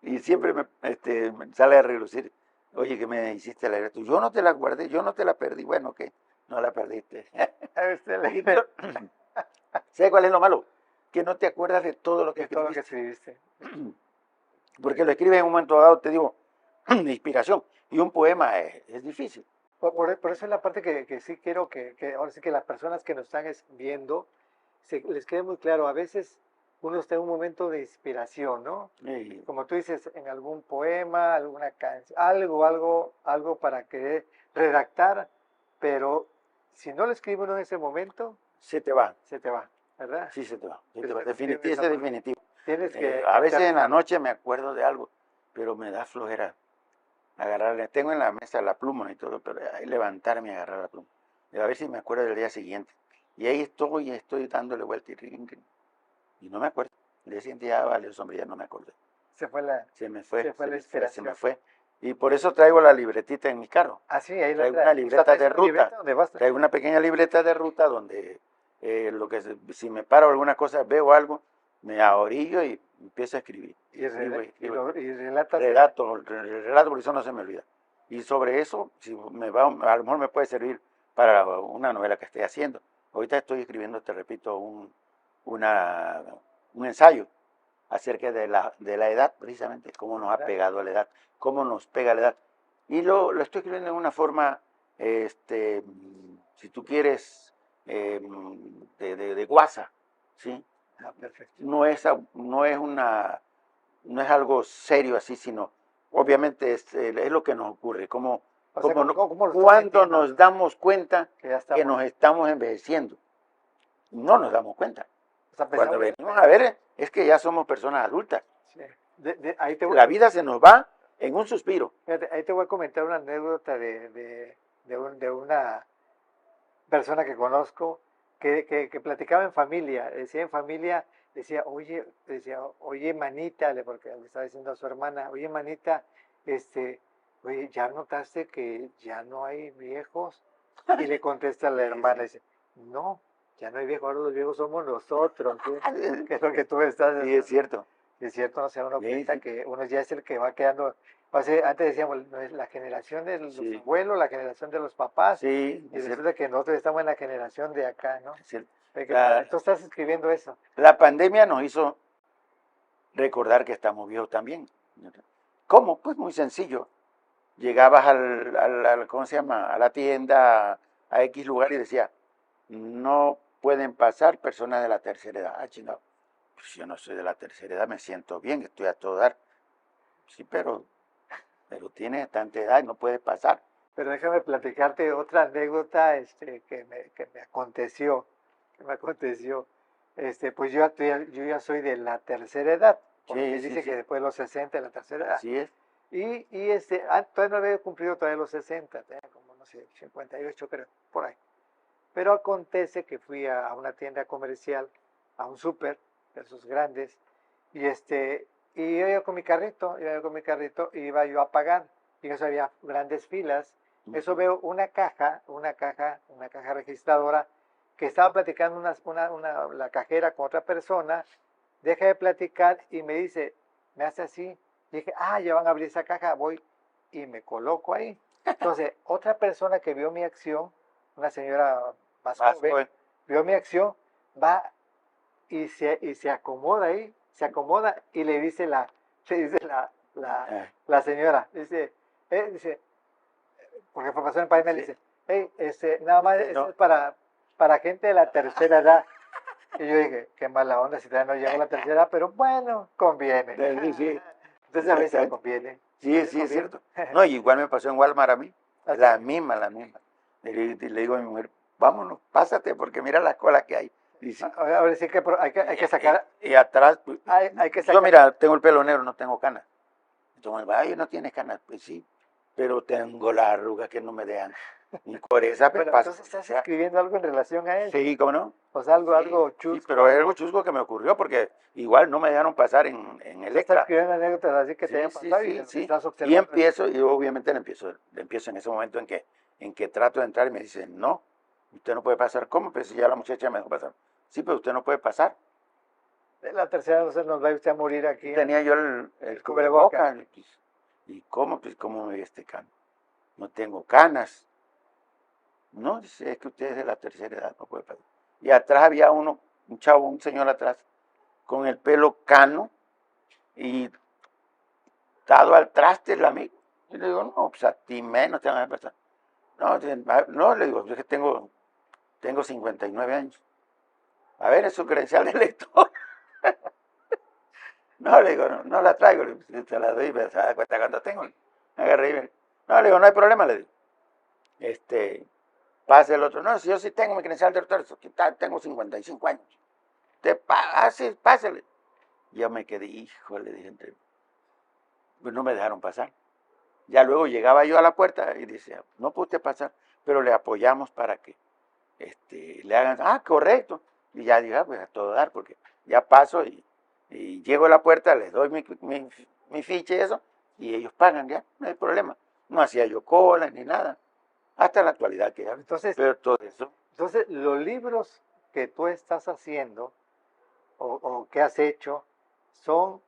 y siempre me sale a relucir. Oye, que me hiciste la libreta. Yo no te la guardé, yo no te la perdí. Bueno, que no la perdiste. ¿Sabes cuál es lo malo? Que no te acuerdas de todo lo que De todo lo que escribiste. escribiste. Porque lo escribes en un momento dado, te digo, de inspiración. Y un poema es difícil. Por eso es la parte que sí quiero que ahora sí que las personas que nos están viendo les quede muy claro. A veces uno está en un momento de inspiración, ¿no? Y Como tú dices, en algún poema, alguna canción, algo para querer redactar, pero si no lo escribe uno en ese momento, se te va, se te va, ¿verdad? sí se te va. Se Es te va. que tienes Definitivo, esa ese es parte. definitivo. Tienes que A veces en la aterrizarlo. noche me acuerdo de algo, pero me da flojera agarrarle. Tengo en la mesa la pluma y todo, pero ahí levantarme y agarrar la pluma. Y a ver si me acuerdo del día siguiente. Y ahí estoy dándole vuelta y ring, ring, y no me acuerdo. El día siguiente ya vale, hombre, ya no me acordé. Se fue la, Se me fue, se fue la se me inspiración. fue. Y por eso traigo la libretita en mi carro. Ah, sí, ahí la Traigo trae. una O sea, libreta traes de una ruta. libreta donde vas. Traigo una pequeña libreta de ruta donde si me paro alguna cosa, veo algo, me ahorillo y empiezo a escribir. Y, y relatas. Relato, porque eso no se me olvida. Y sobre eso, si me va, a lo mejor me puede servir para una novela que esté haciendo. Ahorita estoy escribiendo, te repito, un ensayo acerca de la edad, precisamente, cómo nos ha pegado la edad, cómo nos pega la edad. Y lo estoy escribiendo en una forma, si tú quieres, de guasa, ¿sí? Ah, perfecto. No es algo serio así, sino obviamente es lo que nos ocurre, O sea, ¿cómo lo estás cuando sintiendo? nos damos cuenta Que ya que estamos. nos estamos envejeciendo. No nos damos cuenta. O sea, Cuando pensamos- venimos a ver, es que ya somos personas adultas. Sí. Ahí te voy, La vida se nos va en un suspiro. fíjate, ahí te voy a comentar una anécdota de una persona que conozco que platicaba en familia, decía, oye, manita, porque le estaba diciendo a su hermana, oye, manita, oye, ¿ya notaste que ya no hay viejos? Y le contesta la Sí, hermana, sí. dice, no, ya no hay viejos, ahora los viejos somos nosotros, ¿sí? Que es lo que tú estás Sí, es cierto. es cierto, no se da uno Sí, cuenta sí. que uno ya es el que va quedando. O sea, antes decíamos, no es la generación de los Sí. abuelos, la generación de los papás, Sí, y es cierto. resulta que nosotros estamos en la generación de acá, ¿no? Es cierto. Oye, qué La- padre. Tú estás escribiendo eso. La pandemia nos hizo recordar que estamos viejos también. ¿Cómo? Pues muy sencillo. Llegabas ¿cómo se llama? A la tienda, a X lugar y decía, no pueden pasar personas de la tercera edad. Ah, chingado. Pues yo no soy de la tercera edad, me siento bien, estoy a todo dar. Sí, pero tienes tanta edad y no puedes pasar. Pero déjame platicarte otra anécdota que me aconteció. Pues yo ya soy de la tercera edad. Porque Sí, sí, dice sí. que después de los 60 de la tercera edad. Así es. Todavía no había cumplido todavía los 60, tenía como, no sé, 58 creo, por ahí. Pero acontece que fui a una tienda comercial, a un súper, de esos grandes, y yo iba con mi carrito, y iba yo a pagar, y en eso había grandes filas. Eso veo una caja registradora, que estaba platicando la cajera con otra persona, deja de platicar y me dice, me hace así, dije, ya van a abrir esa caja, voy y me coloco ahí. Entonces, otra persona que vio mi acción, una señora más Más joven, joven. vio mi acción, va y se acomoda ahí, se acomoda y le dice la señora, dice, porque fue pasar en país, me Sí. dice, hey, nada más Dice, esto no. es para gente de la tercera edad. Y yo dije, qué mala onda, si todavía no llego a la tercera, pero bueno, conviene. Sí, sí. Entonces a veces Exactamente. conviene. Sí, sí, es Conviene. cierto. No, y igual me pasó en Walmart a mí. Así. La misma. Le digo a mi mujer, vámonos, pásate, porque mira la cola que hay. Y sí. Ahora sí que hay que sacar. Y atrás, pues, Hay que yo sacar. mira, tengo el pelo negro, no tengo canas. Entonces, ay, no tienes canas. Pues sí, pero tengo la arruga que no me dejan. Y por esa me Bueno, pasa. entonces estás O sea, escribiendo algo en relación a eso. sí, ¿cómo no? O sea, algo Sí, chusco. pero es algo chusco que me ocurrió porque igual no me dejaron pasar en Estás Electra. escribiendo anécdotas así que te hayan Sí, pasado sí, y lo que sí. estás Y observando. y obviamente le empiezo en ese momento en que trato de entrar y me dicen, no, usted no puede pasar. ¿Cómo? Pues si ya la muchacha me dejó pasar. Sí, pero usted no puede pasar. La tercera no se nos va a usted a morir aquí. Tenía yo el cubrebocas. cubrebocas. ¿Y cómo? Pues cómo me ve este cano. No tengo canas. No, dice, es que usted es de la tercera edad, no puede pasar. Y atrás había un chavo, un señor atrás, con el pelo cano y dado al traste el amigo. Y le digo, no, pues a ti menos te van a pasar. No, le digo, es que tengo 59 años. A ver, es su credencial de lector. No, le digo, no, no la traigo, le digo, te la doy, pero se da cuenta cuando tengo. Agarré y me, no, le digo, no hay problema, le digo. Pasa el otro, no, si yo sí tengo mi credencial de doctor, tengo 55 años. Sí, pásale. Yo me quedé, hijo, le dije, pues no me dejaron pasar. Ya luego llegaba yo a la puerta y decía, no puede usted pasar, pero le apoyamos para que le hagan, correcto. Y ya dije, pues a todo dar, porque ya paso y llego a la puerta, les doy mi ficha y eso, y ellos pagan ya, no hay problema. No hacía yo cola ni nada, hasta la actualidad que ya. Entonces, pero todo eso. Entonces, los libros que tú estás haciendo o que has hecho son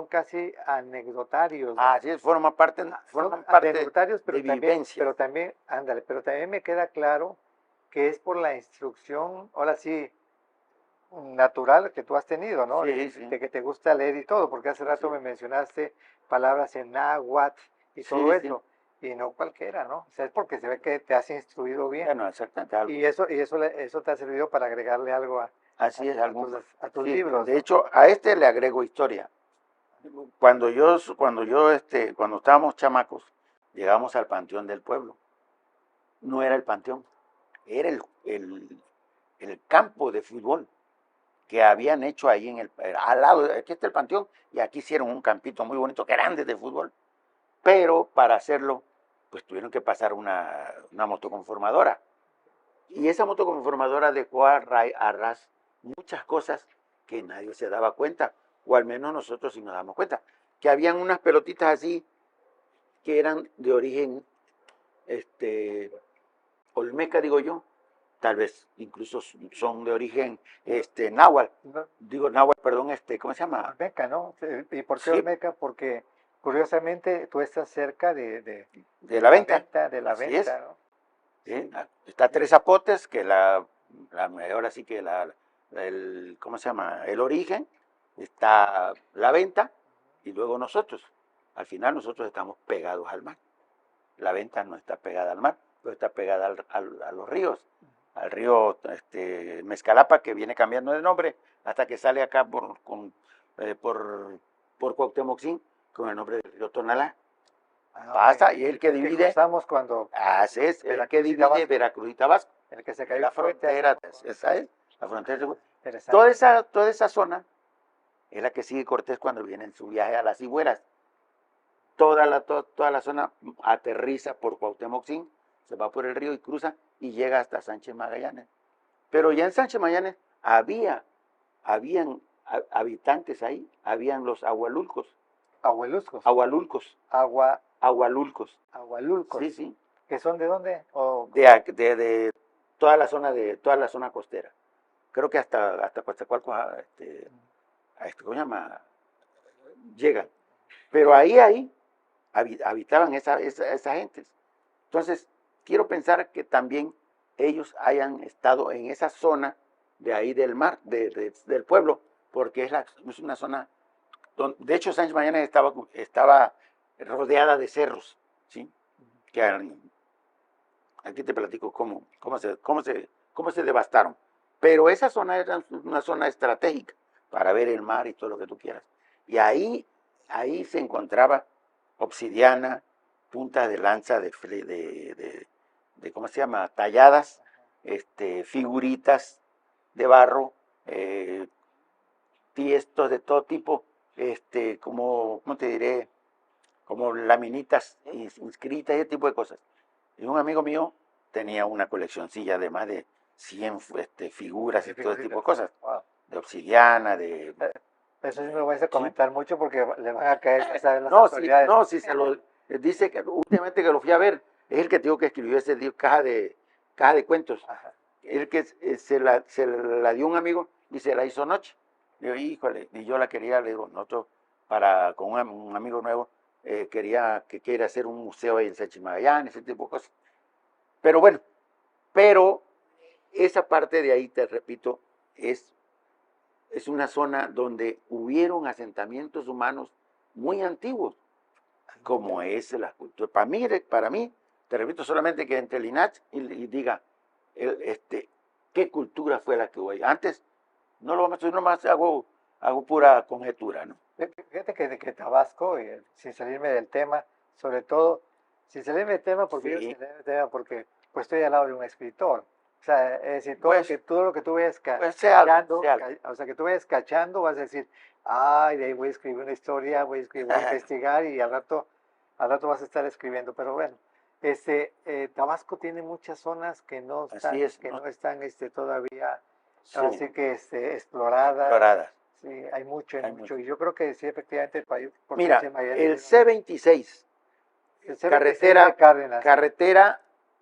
casi anecdotarios, ¿no? Así es, forman parte Son de anecdotarios, vivencias. ándale, pero también me queda claro que es por la instrucción, ahora sí, natural que tú has tenido, ¿no? Sí, sí. De que te gusta leer y todo, porque hace rato Sí. me mencionaste palabras en náhuatl y Sí, todo sí. eso, y no cualquiera, ¿no? O sea, es porque se ve que te has instruido bien. Bueno, exactamente algo. Y eso te ha servido para agregarle algo Así es, algo. a tus Sí, libros, de ¿no? hecho, a le agrego historia. Cuando estábamos chamacos, llegamos al Panteón del Pueblo. No era el panteón, era el campo de fútbol que habían hecho ahí al lado. Aquí está el panteón y aquí hicieron un campito muy bonito, grande de fútbol. Pero para hacerlo, pues tuvieron que pasar una motoconformadora. Y esa motoconformadora dejó a ras muchas cosas que nadie se daba cuenta, o al menos nosotros sí nos damos cuenta, que habían unas pelotitas así que eran de origen olmeca, digo yo, tal vez incluso son de origen náhuatl, No, digo náhuatl, perdón, ¿cómo se llama? Olmeca, ¿no? ¿Y por qué Sí. Olmeca? Porque curiosamente tú estás cerca de De la venta. de la Así venta, es. ¿no? ¿Sí? Está Tres Zapotes, que ahora sí que ¿cómo se llama? El origen, está la venta y luego nosotros. Al final nosotros estamos pegados al mar. La venta no está pegada al mar, pero está pegada a los ríos. Al río Mezcalapa, que viene cambiando de nombre hasta que sale acá por Cuauhtémoc con el nombre del río Tonalá. Pasa, Ok. y el que Que divide, cruzamos cuando así es, el que Veracruz y divide Tabasco. Veracruz y Tabasco. el que se Es cayó la el puente hace frontera, poco. esa es, la frontera. Interesante. Toda esa zona es la que sigue Cortés cuando viene en su viaje a las Cigüeras. Toda la zona aterriza por Cuauhtémoc, se va por el río y cruza y llega hasta Sánchez Magallanes. Pero ya en Sánchez Magallanes habían habitantes ahí, habían los agualulcos. Agualulcos. Agualulcos. Agualulcos. Agualulcos. Sí, sí. ¿Que son de dónde? De toda la zona costera. Creo que hasta Coatzacoalcos, ¿cómo se llama? Llegan. Pero ahí habitaban esas gentes. Entonces, quiero pensar que también ellos hayan estado en esa zona de ahí del mar, del pueblo, porque es una zona donde, de hecho, Sánchez Magallanes estaba rodeada de cerros, ¿sí? Que aquí te platico cómo se devastaron. Pero esa zona era una zona estratégica para ver el mar y todo lo que tú quieras. Y ahí se encontraba obsidiana, puntas de lanza de ¿cómo se llama? Talladas, figuritas de barro, tiestos de todo tipo, ¿cómo te diré? Como laminitas inscritas, ese tipo de cosas. Y un amigo mío tenía una coleccioncilla de más de 100 figuras y todo ese tipo de cosas. Wow. De obsidiana, de... Eso sí me lo vais a comentar mucho porque le van a caer, ya sabes, las No, autoridades. sí, dice que últimamente que lo fui a ver, es el que te digo que escribió ese caja de cuentos. Ajá. El que se la dio un amigo y se la hizo noche. Le digo, híjole, y yo la quería, le digo, nosotros, con un amigo nuevo, quiere hacer un museo ahí en Sánchez Magallanes, ese tipo de cosas. Pero bueno, esa parte de ahí, te repito, es una zona donde hubieron asentamientos humanos muy antiguos, como es la cultura. Para mí, te repito solamente que entre Linach y diga, ¿qué cultura fue la que hubo ahí? Antes, no lo vamos a decir, nomás hago pura conjetura, ¿no? Fíjate que Tabasco, sin salirme del tema, sobre todo, sin salirme del tema, porque yo Sí. sin salirme del tema, porque pues estoy al lado de un escritor. O sea, es decir, Pues, todo lo que tú vayas Pues sea algo, cachando, sea algo. o sea, que tú vayas cachando, vas a decir, ay, de ahí voy a escribir una historia, voy a investigar y al rato vas a estar escribiendo. Pero bueno, Tabasco tiene muchas zonas que no están, Así es, que ¿no? no están todavía, Sí, así que exploradas. exploradas. Sí, hay mucho, hay Hay mucho. mucho. Y yo creo que sí, efectivamente, el país, por Mira, el C-26, el C-26 carretera, de Cárdenas.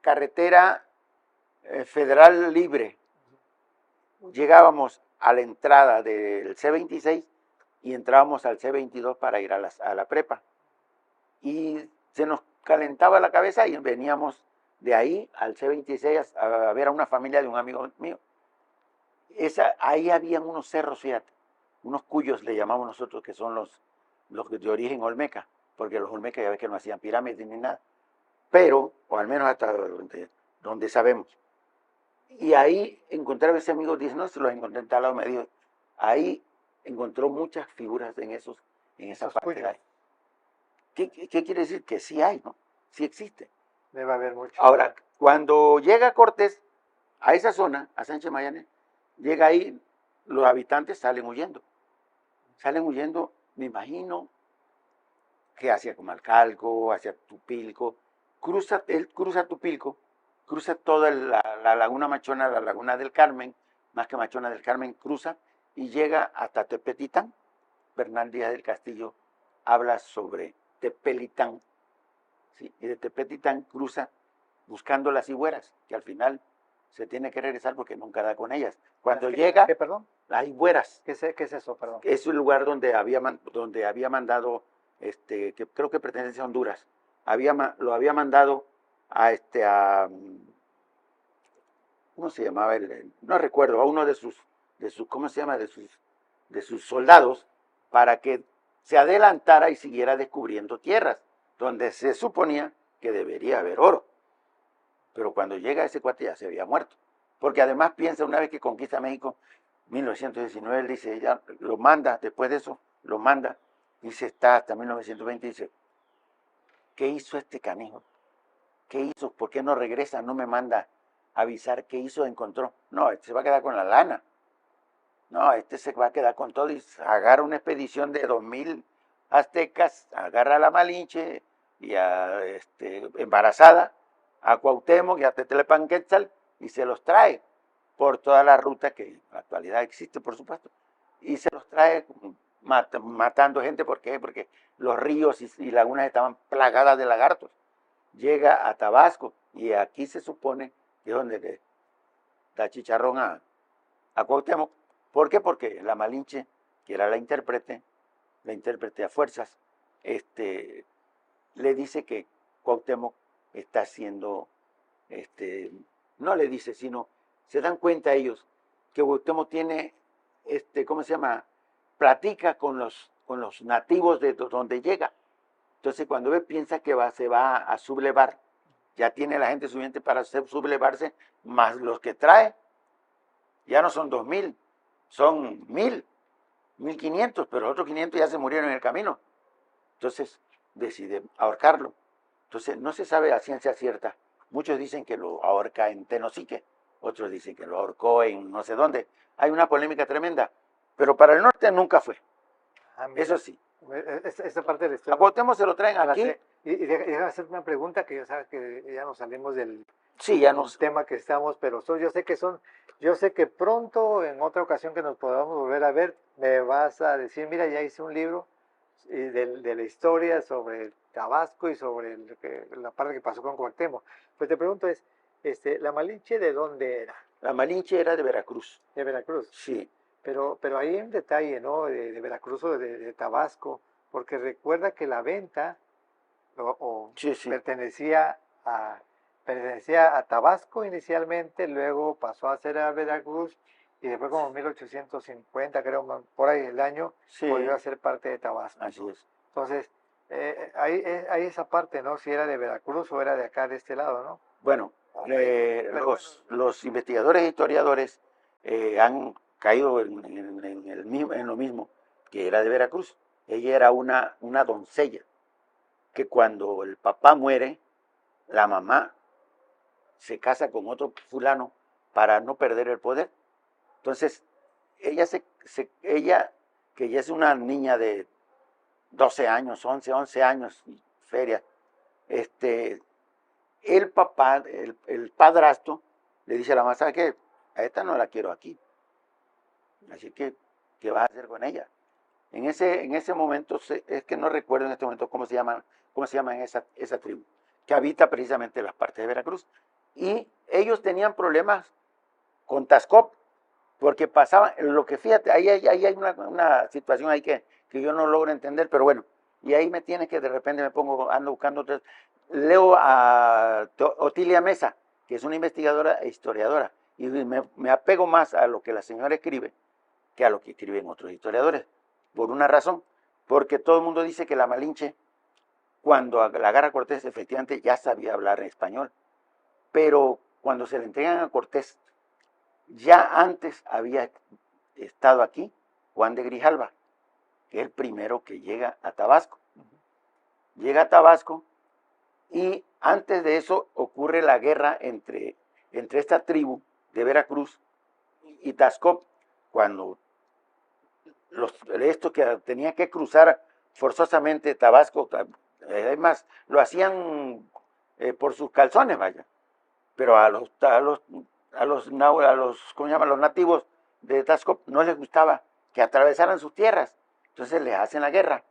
carretera federal libre. Llegábamos a la entrada del C-26 y entrábamos al C-22 para ir a la prepa. Y se nos calentaba la cabeza y veníamos de ahí al C-26 a ver a una familia de un amigo mío. Ahí habían unos cerros, fíjate, unos cuyos le llamamos nosotros, que son los de origen olmeca, porque los olmecas ya ves que no hacían pirámides ni nada, pero, o al menos hasta donde sabemos. Y ahí encontraba ese amigo, dice, no, se los encontré en tal lado, me dijo, ahí encontró muchas figuras en esa Esos parte de cuyos. ahí. ¿Qué quiere decir? Que sí hay, ¿no? Sí existe. Debe haber mucho. Ahora, cuando llega Cortés a esa zona, a Sánchez Magallanes, llega ahí, los habitantes salen huyendo. Salen huyendo, me imagino, que hacia Comalcalco, hacia Tupilco. Él cruza Tupilco, cruza toda la laguna Machona, la laguna del Carmen, más que Machona del Carmen, cruza y llega hasta Tepetitán. Bernal Díaz del Castillo habla sobre Tepelitán, ¿sí? Y de Tepetitán cruza buscando las higueras, que al final se tiene que regresar porque nunca da con ellas. Cuando llega, ¿Qué, perdón? las higueras, ¿Qué es eso, perdón? es un lugar donde había mandado, que creo que pertenece a Honduras, lo había mandado a ¿cómo se llamaba? No recuerdo, a uno de sus, ¿cómo se llama? De sus soldados, para que se adelantara y siguiera descubriendo tierras, donde se suponía que debería haber oro. Pero cuando llega ese cuate ya se había muerto. Porque además piensa, una vez que conquista México, 1919, él dice, ya lo manda, después de eso, lo manda, dice, está hasta 1920, dice, ¿qué hizo este canijo? ¿Qué hizo? ¿Por qué no regresa? No me manda a avisar qué hizo, encontró. No, este se va a quedar con la lana. No, este se va a quedar con todo y agarra una expedición de 2000 aztecas, agarra a la Malinche y a embarazada, a Cuauhtémoc y a Tetlepanquetzal y se los trae por toda la ruta que en la actualidad existe, por supuesto. Y se los trae matando gente. ¿Por qué? Porque los ríos y lagunas estaban plagadas de lagartos. Llega a Tabasco y aquí se supone que es donde le da chicharrón a Cuauhtémoc. ¿Por qué? Porque la Malinche, que era la intérprete a fuerzas, le dice que Cuauhtémoc está haciendo, no le dice, sino se dan cuenta ellos que Cuauhtémoc tiene, ¿cómo se llama? Platica con los nativos de donde llega. Entonces cuando ve, piensa que se va a sublevar, ya tiene la gente suficiente para sublevarse, más los que trae, ya no son 2000, son 1000, 1500, pero los otros 500 ya se murieron en el camino. Entonces decide ahorcarlo. Entonces no se sabe a ciencia cierta. Muchos dicen que lo ahorca en Tenosique, otros dicen que lo ahorcó en no sé dónde. Hay una polémica tremenda, pero para el norte nunca fue. Mira, Eso sí. Esta parte de la A historia. Cuauhtémoc se lo traen aquí. Y déjame hacer una pregunta que yo sé que ya nos salimos del Sí, ya no. tema que estamos, pero yo sé que pronto, en otra ocasión que nos podamos volver a ver, me vas a decir, mira, ya hice un libro de la historia sobre Tabasco y sobre la parte que pasó con Cuauhtémoc. Pues te pregunto ¿la Malinche de dónde era? La Malinche era de Veracruz. De Veracruz. Sí. Pero ahí hay un detalle, ¿no? De Veracruz o de Tabasco, porque recuerda que la venta Sí, sí. pertenecía a Tabasco inicialmente, luego pasó a ser a Veracruz y después como 1850, creo, por ahí el año, Sí. volvió a ser parte de Tabasco. Así es. Entonces, hay esa parte, ¿no? Si era de Veracruz o era de acá, de este lado, ¿no? Bueno, los investigadores e historiadores han caído en lo mismo, que era de Veracruz. ella era una doncella, que cuando el papá muere, la mamá se casa con otro fulano para no perder el poder. Entonces, ella, que ya es una niña de 12 años, 11 años, feria, el papá, el padrastro, le dice a la mamá, ¿sabe qué? A esta no la quiero aquí. Así que, ¿qué vas a hacer con ella? En ese momento, es que no recuerdo en este momento cómo se llama esa tribu, que habita precisamente las partes de Veracruz. Y ellos tenían problemas con Tascop, porque pasaban, lo que fíjate, ahí hay una situación ahí que yo no logro entender, pero bueno, y ahí me tiene que de repente ando buscando otras. Leo a Otilia Mesa, que es una investigadora e historiadora, y me apego más a lo que la señora escribe que a lo que escriben otros historiadores, por una razón, porque todo el mundo dice que la Malinche, cuando la agarra Cortés, efectivamente ya sabía hablar en español, pero cuando se le entregan a Cortés, ya antes había estado aquí Juan de Grijalva, que es el primero que llega a Tabasco. Llega a Tabasco y antes de eso ocurre la guerra entre esta tribu de Veracruz y Tascop, cuando estos que tenían que cruzar forzosamente Tabasco, además lo hacían por sus calzones, vaya, pero a los ¿cómo se llama? Los nativos de Tascop no les gustaba que atravesaran sus tierras, entonces les hacen la guerra,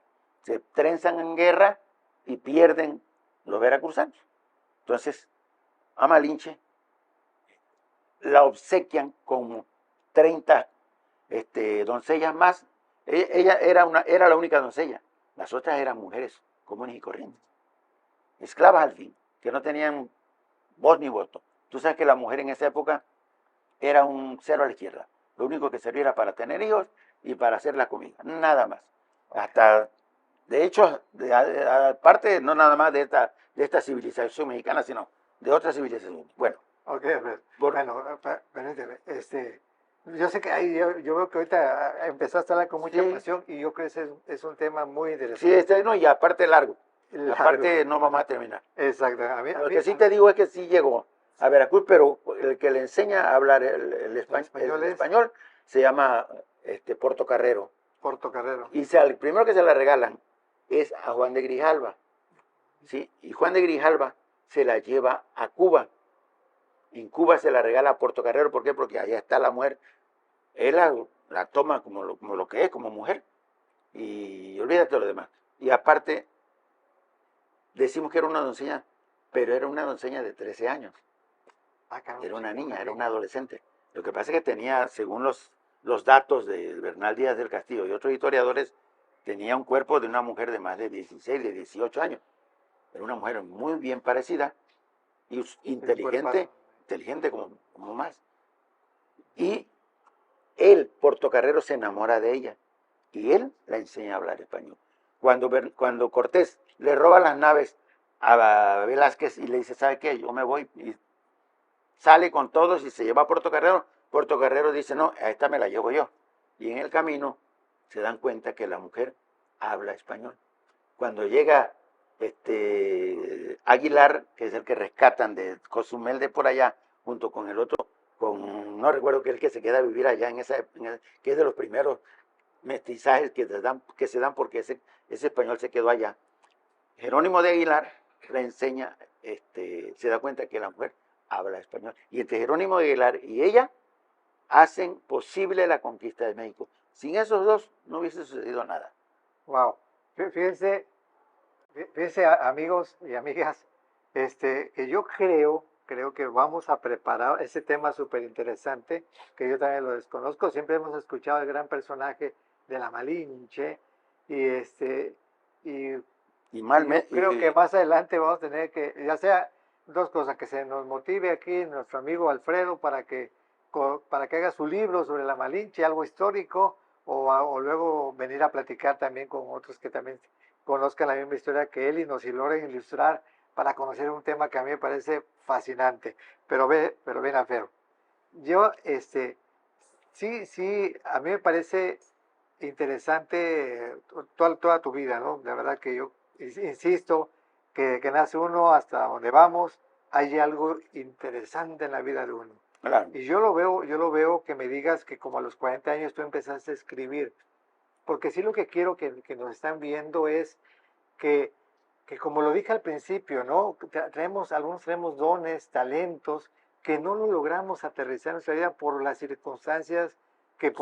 se trenzan en guerra y pierden los veracruzanos. Entonces a Malinche la obsequian con 30 doncellas más. Ella era la única doncella, las otras eran mujeres comunes y corrientes, esclavas al fin, que no tenían voz ni voto. Tú sabes que la mujer en esa época era un cero a la izquierda. Lo único que servía era para tener hijos y para hacer la comida, nada más. Hasta, de hecho, aparte no nada más de esta civilización mexicana, sino de otras civilizaciones. Bueno. Ok, bueno, permíteme, yo sé que yo veo que ahorita empezaste a hablar con mucha pasión y yo creo que es un tema muy interesante. Sí, no, y aparte largo. Aparte no vamos a terminar. Exacto. Lo que sí te digo es que sí llegó a Veracruz, pero el que le enseña a hablar el español se llama Portocarrero. Portocarrero. Y el primero que se la regalan es a Juan de Grijalva, ¿sí? Y Juan de Grijalva se la lleva a Cuba. En Cuba se la regala a Portocarrero, ¿por qué? Porque allá está la mujer. Él la toma como lo que es, como mujer. Y olvídate de lo demás. Y aparte, decimos que era una doncella, pero era una doncella de 13 años. Era una niña, era una adolescente. Lo que pasa es que tenía, según los datos de Bernal Díaz del Castillo y otros historiadores, tenía un cuerpo de una mujer de más de 16, de 18 años. Era una mujer muy bien parecida y inteligente como más. Y él, Portocarrero, se enamora de ella y él la enseña a hablar español. Cuando Cortés le roba las naves a Velázquez y le dice, ¿sabe qué? Yo me voy, y sale con todos y se lleva a Portocarrero. Portocarrero dice, no, a esta me la llevo yo. Y en el camino se dan cuenta que la mujer habla español. Cuando llega Aguilar, que es el que rescatan de Cozumel de por allá, junto con el otro, no recuerdo que es el que se queda a vivir allá, que es de los primeros mestizajes que se dan porque ese español se quedó allá. Jerónimo de Aguilar le enseña, se da cuenta que la mujer habla español. Y entre Jerónimo de Aguilar y ella hacen posible la conquista de México. Sin esos dos no hubiese sucedido nada. Wow. Fíjense, amigos y amigas, que yo creo que vamos a preparar ese tema súper interesante, que yo también lo desconozco. Siempre hemos escuchado el gran personaje de la Malinche, creo que más adelante vamos a tener que, ya sea dos cosas, que se nos motive aquí nuestro amigo Alfredo para que haga su libro sobre la Malinche, algo histórico, o luego venir a platicar también con otros que también conozcan la misma historia que él y nos logren ilustrar para conocer un tema que a mí me parece fascinante. Pero ven, Alfredo, yo, sí, a mí me parece interesante toda tu vida, ¿no? De verdad que yo insisto que nace uno hasta donde vamos, hay algo interesante en la vida de uno. Claro. Y yo lo veo que me digas que como a los 40 años tú empezaste a escribir, porque sí lo que quiero que nos están viendo es que como lo dije al principio, ¿no? Algunos tenemos dones, talentos, que no lo logramos aterrizar en nuestra vida por las circunstancias que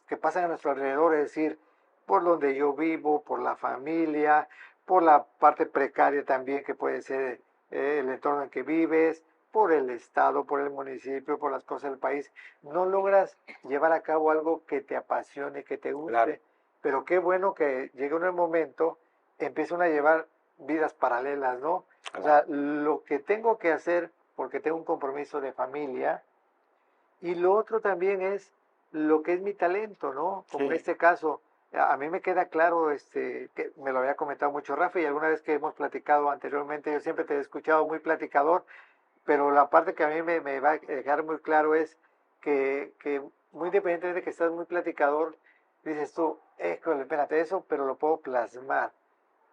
que pasan a nuestro alrededor, es decir, por donde yo vivo, por la familia, por la parte precaria también que puede ser el entorno en que vives, por el estado, por el municipio, por las cosas del país. No logras llevar a cabo algo que te apasione, que te guste, Claro. pero qué bueno que llegue un momento, empiezan a llevar vidas paralelas, ¿no? O sea, lo que tengo que hacer porque tengo un compromiso de familia, y lo otro también es lo que es mi talento, ¿no? Como en Sí. este caso, a mí me queda claro, que me lo había comentado mucho Rafa, y alguna vez que hemos platicado anteriormente, yo siempre te he escuchado muy platicador, pero la parte que a mí me va a dejar muy claro es que muy independientemente de que estás muy platicador, dices tú, espérate eso, pero lo puedo plasmar.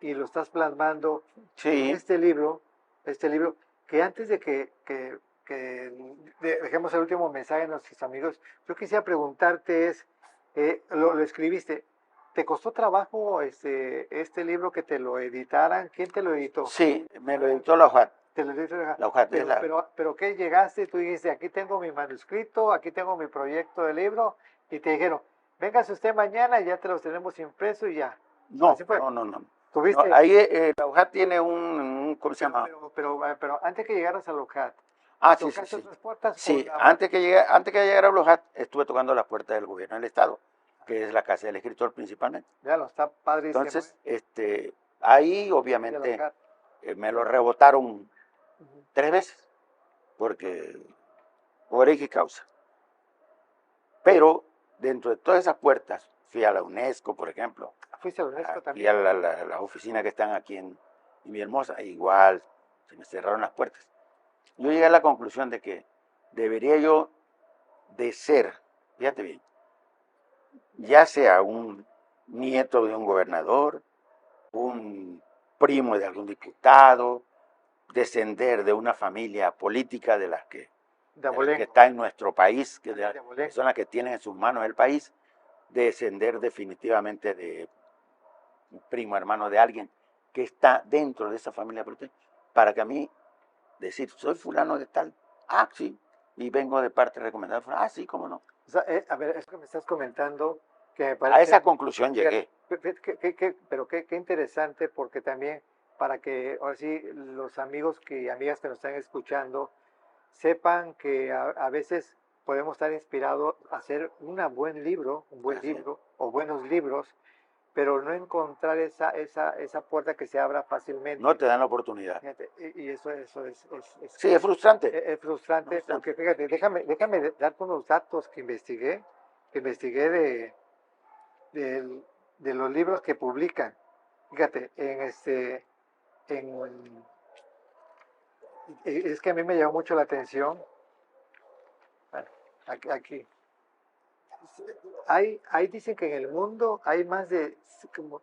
Y lo estás plasmando en Sí. este libro, que antes de dejemos el último mensaje a nuestros amigos, yo quisiera preguntarte lo escribiste, ¿te costó trabajo este libro que te lo editaran? ¿Quién te lo editó? Sí, me lo editó la UJAT. Te lo editó, La UJAT es pero ¿qué llegaste y tú dijiste, aquí tengo mi manuscrito, aquí tengo mi proyecto de libro, y te dijeron, véngase usted mañana y ya te los tenemos impreso y ya? No, Así fue. no. ¿Tuviste? No, ahí la UJAT tiene ¿cómo se llama? Pero antes que llegaras a Locat, Ah, sí, sí, ¿tocaste sí. otras puertas? Sí, antes que llegara a Blojat, estuve tocando las puertas del gobierno del Estado, que es la casa del escritor principalmente. Ya lo está padrísimo. Entonces, ahí obviamente me lo rebotaron 3 veces, porque por X causa. Pero dentro de todas esas puertas, fui a la UNESCO, por ejemplo, ¿Fuiste a la UNESCO fui también? a las oficinas que están aquí en Villahermosa, igual, se me cerraron las puertas. Yo llegué a la conclusión de que debería yo de ser, fíjate bien, ya sea un nieto de un gobernador, un primo de algún diputado, descender de una familia política de las que está en nuestro país, que son las que tienen en sus manos el país, descender definitivamente de un primo hermano de alguien que está dentro de esa familia política, para que a mí decir, soy fulano de tal, ah, sí, y vengo de parte recomendada, ah, sí, cómo no. O sea, a ver, es que me estás comentando que me A esa conclusión llegué. Pero qué interesante, porque también para que ahora sí los amigos y amigas que nos están escuchando sepan que a veces podemos estar inspirados a hacer un buen libro o buenos libros, pero no encontrar esa puerta que se abra fácilmente. No te dan la oportunidad. Fíjate, y eso Sí, es frustrante. es frustrante, porque fíjate, déjame darte unos datos que investigué de los libros que publican. Fíjate, es que a mí me llamó mucho la atención. Bueno, aquí. Dicen que en el mundo hay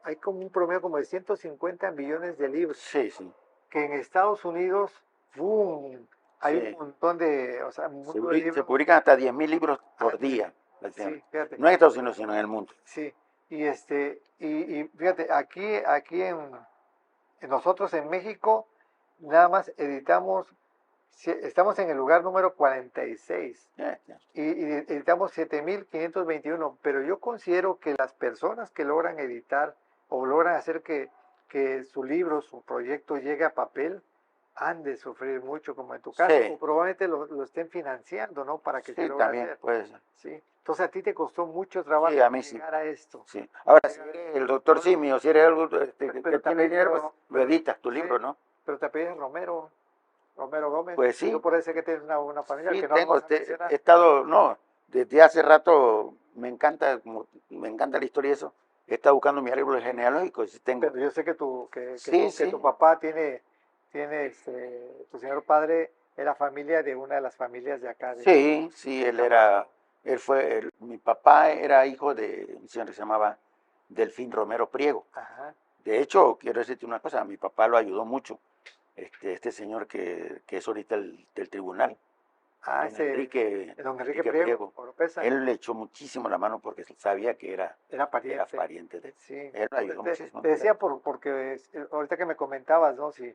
hay como un promedio como de 150 millones de libros. Sí, sí. Que en Estados Unidos, ¡boom!, hay un montón de, o sea, se publican hasta 10,000 libros por día. Sí, fíjate. No en Estados Unidos, sino en el mundo. Sí, y fíjate, aquí en nosotros en México, nada más estamos en el lugar número 46 y editamos 7,521, pero yo considero que las personas que logran editar o logran hacer que su libro, su proyecto llegue a papel, han de sufrir mucho, como en tu caso, o probablemente lo estén financiando, ¿no? Para que se logre también hacer. puede ser. Sí. Entonces a ti te costó mucho trabajo llegar a esto. Sí. Ahora, si eres el doctor Simi o si eres algo que tiene dinero, pues lo editas tu libro, ¿no? Pero te apellidas Romero Gómez. Pues sí. Tú puede ser que tienes una familia Sí, que no tengo, vamos a mencionar. he estado, no, desde hace rato me encanta la historia y eso. He estado buscando mi árbol genealógico. Pero yo sé que tu papá tiene tu señor padre era familia de una de las familias de acá. Sí, él era Mi papá era hijo de un señor que se llamaba Delfín Romero Priego. Ajá. De hecho, quiero decirte una cosa, mi papá lo ayudó mucho, este señor que es ahorita del tribunal, Ah, don Enrique, don Enrique Priego, Oropesa. Él le echó muchísimo la mano porque sabía que Era era pariente. pariente de él. Sí. Él lo ayudó muchísimo. Te decía porque ahorita que me comentabas, ¿no? Si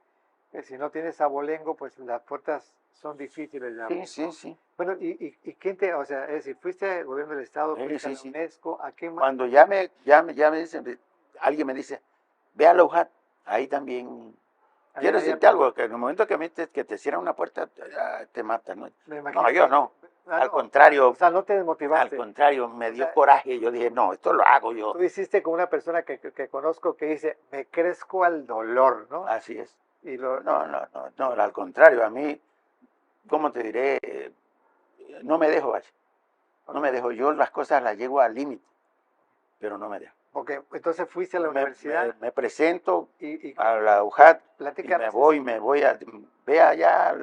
no tienes abolengo, pues las puertas son difíciles de abrir. Sí. Bueno, ¿y quién o sea, es decir, fuiste al gobierno del estado, fuiste a la UNESCO, ¿a qué más? Cuando ya me dicen, alguien me dice, ve a la UJAT, ahí también. Quiero decirte algo, que en el momento que te cierran una puerta, te matan, ¿no? Me imagino No, yo no. Al no, contrario. O sea, no te desmotivaste. Al contrario, me dio coraje. Yo dije, no, esto lo hago yo. Tú hiciste con una persona que conozco que dice, me crezco al dolor, ¿no? Así es. Y No, al contrario, a mí, ¿cómo te diré? No me dejo, vaya. No me dejo. Yo las cosas las llevo al límite, pero no me dejo. Porque entonces fuiste a la universidad. Me presento y a la UJAT y me voy ve allá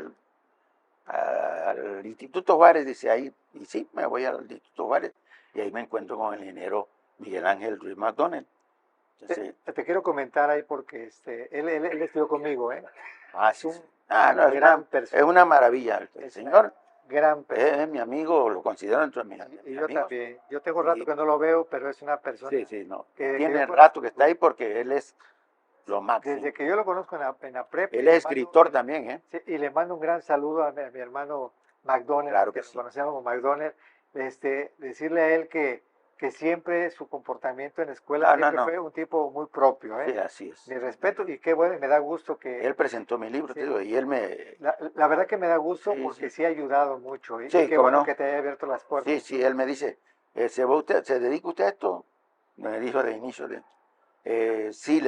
al Instituto Juárez, dice ahí, y sí, me voy al Instituto Juárez, y ahí me encuentro con el ingeniero Miguel Ángel Ruiz McDonald. Entonces, te quiero comentar ahí porque él estudió conmigo, ¿eh? Es una maravilla. El señor gran persona. es mi amigo, lo considero entre mis amigos. Y yo también. Yo tengo rato que no lo veo, pero es una persona. Sí, no. Tiene rato que está ahí porque él es lo máximo. Desde que yo lo conozco en la prepa. Él es escritor también, ¿eh? Sí, y le mando un gran saludo a mi hermano McDonald, claro que sí. Lo conocemos como McDonald. Decirle a él que siempre su comportamiento en la escuela fue un tipo muy propio, ¿eh? Sí, así es. Mi respeto, y qué bueno, me da gusto que... Él presentó mi libro, te digo, y él me... La verdad que me da gusto porque sí ha ayudado mucho, y qué bueno que te haya abierto las puertas. Sí, él me dice, ¿se dedica usted a esto? Me dijo de inicio, sí,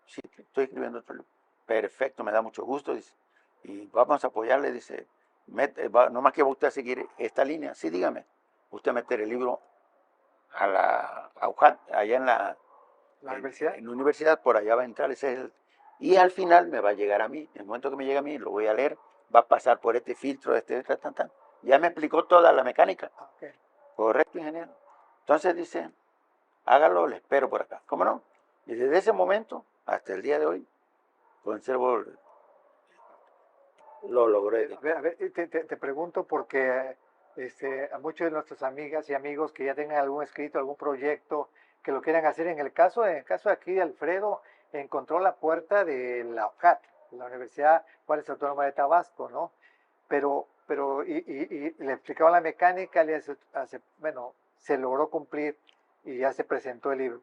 sí, estoy escribiendo otro libro. Perfecto, me da mucho gusto, dice, y vamos a apoyarle, dice, no más que va usted a seguir esta línea, sí, dígame, usted meter el libro a la UJAT, allá en la universidad. En la universidad, por allá va a entrar, y al final me va a llegar a mí, en el momento que me llegue a mí, lo voy a leer, va a pasar por este filtro, ya me explicó toda la mecánica. Okay. Correcto, ingeniero. Entonces dice, hágalo, le espero por acá. ¿Cómo no? Y desde ese momento hasta el día de hoy, conservo, lo logré. A ver, te pregunto porque a muchos de nuestras amigas y amigos que ya tengan algún escrito, algún proyecto que lo quieran hacer, en el caso aquí de Alfredo, encontró la puerta de la UJAT, la Universidad Juárez Autónoma de Tabasco, ¿no? Pero le explicaban la mecánica, se logró cumplir y ya se presentó el libro.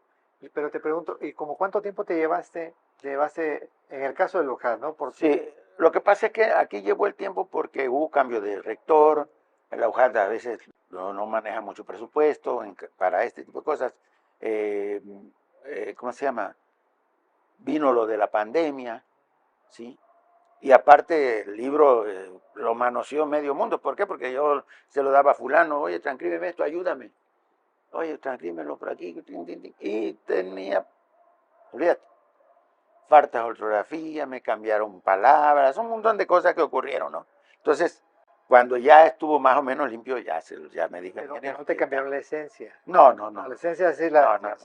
Pero te pregunto, ¿y como cuánto tiempo te llevaste en el caso de la UJAT, ¿no? Porque... Sí, lo que pasa es que aquí llevó el tiempo porque hubo cambio de rector, la UJAT a veces no maneja mucho presupuesto para este tipo de cosas. ¿Cómo se llama? Vino lo de la pandemia, ¿sí? Y aparte el libro lo manoseó medio mundo. ¿Por qué? Porque yo se lo daba a fulano, oye, transcríbeme esto, ayúdame. Oye, transcríbemelo por aquí. Y tenía, olvídate, faltas de ortografía, me cambiaron palabras, un montón de cosas que ocurrieron, ¿no? Entonces, cuando ya estuvo más o menos limpio, ya me dijeron. Pero no te cambiaron la esencia. No. La esencia sí No.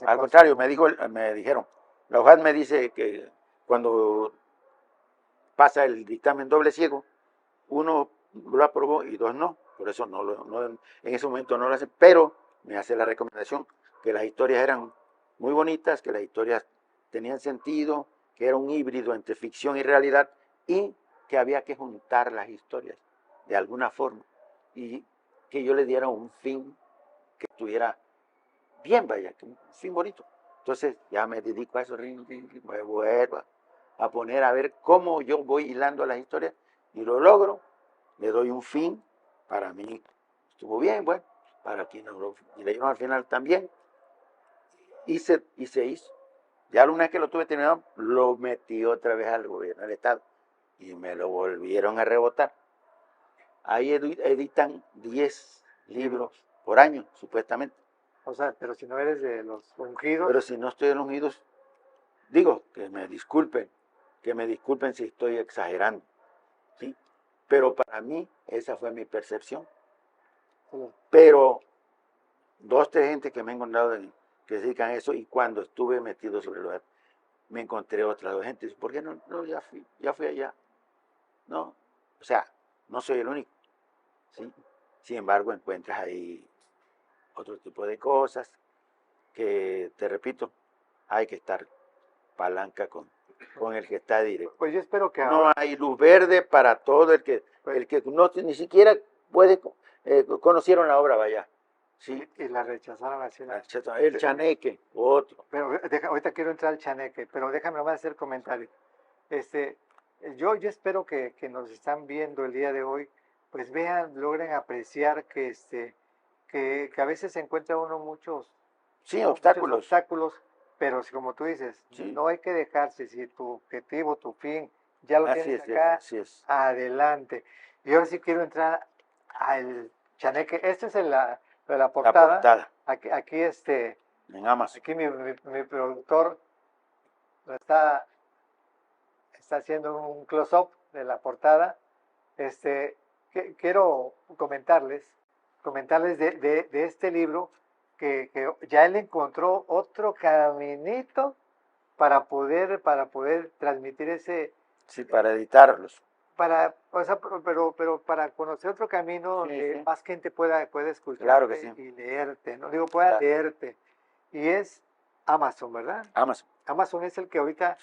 Al contrario, me dijeron, la UJAT me dice que cuando pasa el dictamen doble ciego, uno lo aprobó y dos no. Por eso en ese momento no lo hace, pero me hace la recomendación que las historias eran muy bonitas, que las historias tenían sentido, que era un híbrido entre ficción y realidad y que había que juntar las historias de alguna forma y que yo le diera un fin que estuviera bien, vaya, un fin bonito. Entonces ya me dedico a eso, me vuelvo a poner a ver cómo yo voy hilando las historias y lo logro, le doy un fin, para mí estuvo bien, bueno, para quienes lo leyeron al final también, y se hizo. Ya una vez que lo tuve terminado, lo metí otra vez al gobierno del estado y me lo volvieron a rebotar. Ahí editan 10 libros por año, supuestamente. O sea, pero si no eres de los ungidos. Pero si no estoy de los ungidos, digo, que me disculpen si estoy exagerando, ¿sí? Pero para mí, esa fue mi percepción. Pero 2, 3 gente que me he encontrado que se dedican a eso, y cuando estuve metido sobre los datos, me encontré otras 2 gentes. ¿Por qué no? No, ya fui allá. No, o sea, no soy el único, ¿sí? Sin embargo, encuentras ahí otro tipo de cosas que, te repito, hay que estar palanca con el que está directo. Pues yo espero que No hay luz verde para todo el que no, ni siquiera puede, conocieron la obra, vaya. Sí, y la rechazaron así. el chaneque, otro. Pero ahorita quiero entrar al chaneque, pero déjame nomás hacer comentario. Yo espero que nos están viendo el día de hoy, pues vean, logren apreciar que a veces se encuentra uno muchos obstáculos. Pero como tú dices, Sí. no hay que dejarse. Si tu objetivo, tu fin, ya lo tienes acá, así es. adelante. Y ahora sí quiero entrar al chaneque. Este es de la portada. La portada. Aquí en Amazon. Aquí mi productor lo está haciendo un close-up de la portada. Quiero comentarles de este libro que ya él encontró otro caminito para poder transmitir ese. Sí, para editarlos. Pero para conocer otro camino donde más gente pueda escucharte, claro que sí, y leerte, no digo pueda leerte. Y es Amazon, ¿verdad? Amazon es el que ahorita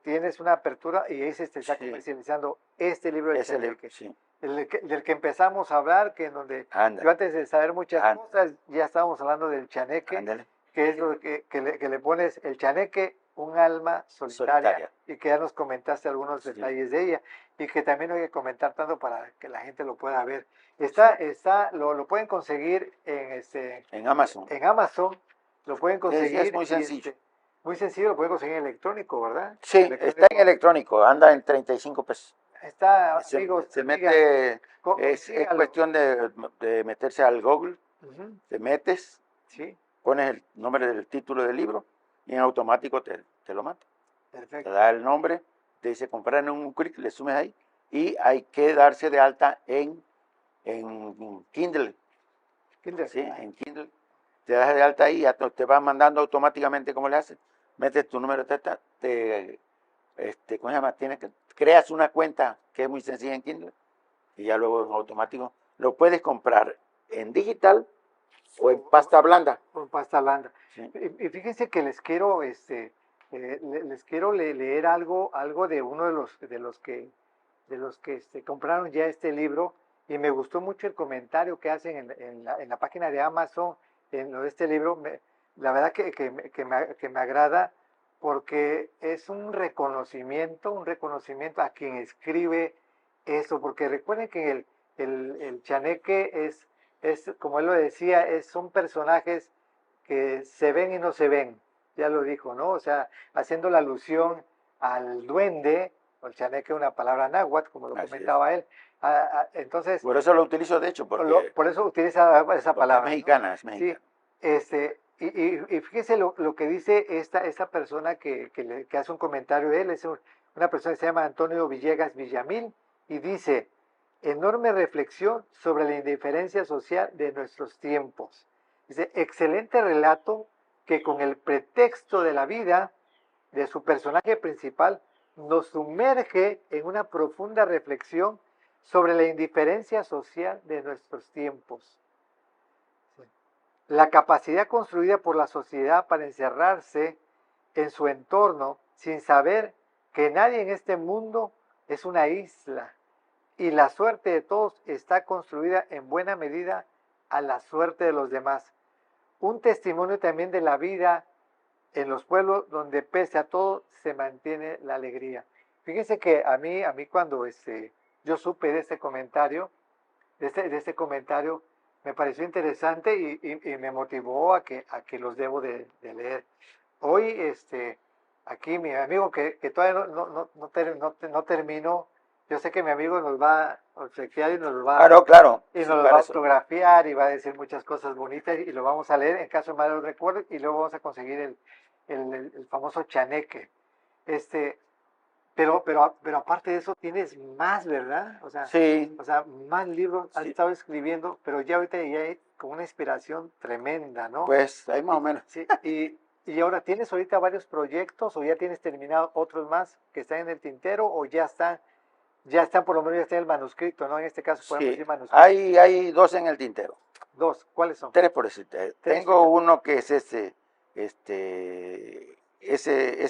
tienes una apertura y ahí se está comercializando este libro de Chaneque. Del que empezamos a hablar, que en donde yo antes de saber muchas cosas ya estábamos hablando del chaneque, que es lo que le pones el chaneque, un alma solitaria, y que ya nos comentaste algunos detalles de ella, y que también hay que comentar tanto para que la gente lo pueda ver. Lo pueden conseguir en Amazon. En Amazon lo pueden conseguir. Es muy sencillo. Muy sencillo, lo pueden conseguir en electrónico, ¿verdad? Sí, está en electrónico, anda en 35 pesos. Está, amigos, se mete, es síganlo. cuestión de meterse al Google, te metes, pones el nombre del título del libro y en automático te lo manda. Perfecto. Te da el nombre, te dice comprar en un clic, le sumes ahí, y hay que darse de alta en Kindle. Sí, en Kindle. Te das de alta ahí, te va mandando automáticamente. ¿Cómo le haces? Metes tu número de testa, ¿cómo se llama? Creas una cuenta que es muy sencilla en Kindle, y ya luego en automático lo puedes comprar en digital o en pasta blanda. Sí. Y fíjense que les quiero leer algo de uno de los que compraron ya este libro, y me gustó mucho el comentario que hacen en la página de Amazon en este libro. La verdad que me agrada, porque es un reconocimiento a quien escribe eso, porque recuerden que el chaneque es, como él lo decía, son personajes que se ven y no se ven, ya lo dijo, ¿no? O sea, haciendo la alusión al duende, o el chaneque, una palabra náhuatl, como lo comentaba él. Entonces, por eso lo utilizo, de hecho, por eso utiliza esa palabra. Es mexicana, ¿no? Es mexicana. Sí, y fíjese lo que dice esta persona que hace un comentario de él. Es una persona que se llama Antonio Villegas Villamil, y dice: enorme reflexión sobre la indiferencia social de nuestros tiempos. Dice: excelente relato que con el pretexto de la vida de su personaje principal nos sumerge en una profunda reflexión sobre la indiferencia social de nuestros tiempos. La capacidad construida por la sociedad para encerrarse en su entorno sin saber que nadie en este mundo es una isla, y la suerte de todos está construida en buena medida a la suerte de los demás. Un testimonio también de la vida en los pueblos donde pese a todo se mantiene la alegría. Fíjense que a mí cuando yo supe de este comentario, me pareció interesante, y me motivó a que los debo de leer. Hoy, aquí mi amigo que todavía no terminó, yo sé que mi amigo nos va a obsequiar y nos va a autografiar, y va a decir muchas cosas bonitas, y lo vamos a leer en caso de mal recuerdo, y luego vamos a conseguir el famoso chaneque. pero aparte de eso tienes más, ¿verdad? Sí, O sea, más libros has Sí. estado escribiendo, pero ya ahorita ya hay como una inspiración tremenda, ¿no? pues ahí más o menos. Sí, y ahora, ¿tienes ahorita varios proyectos o ya tienes terminado otros más que están en el tintero o ya están por lo menos ya está el manuscrito, ¿no? En este caso podemos Sí, decir manuscrito. hay dos en el tintero. Dos, ¿cuáles son? Tres por decirte. Tres, Tengo fíjate. uno que es ese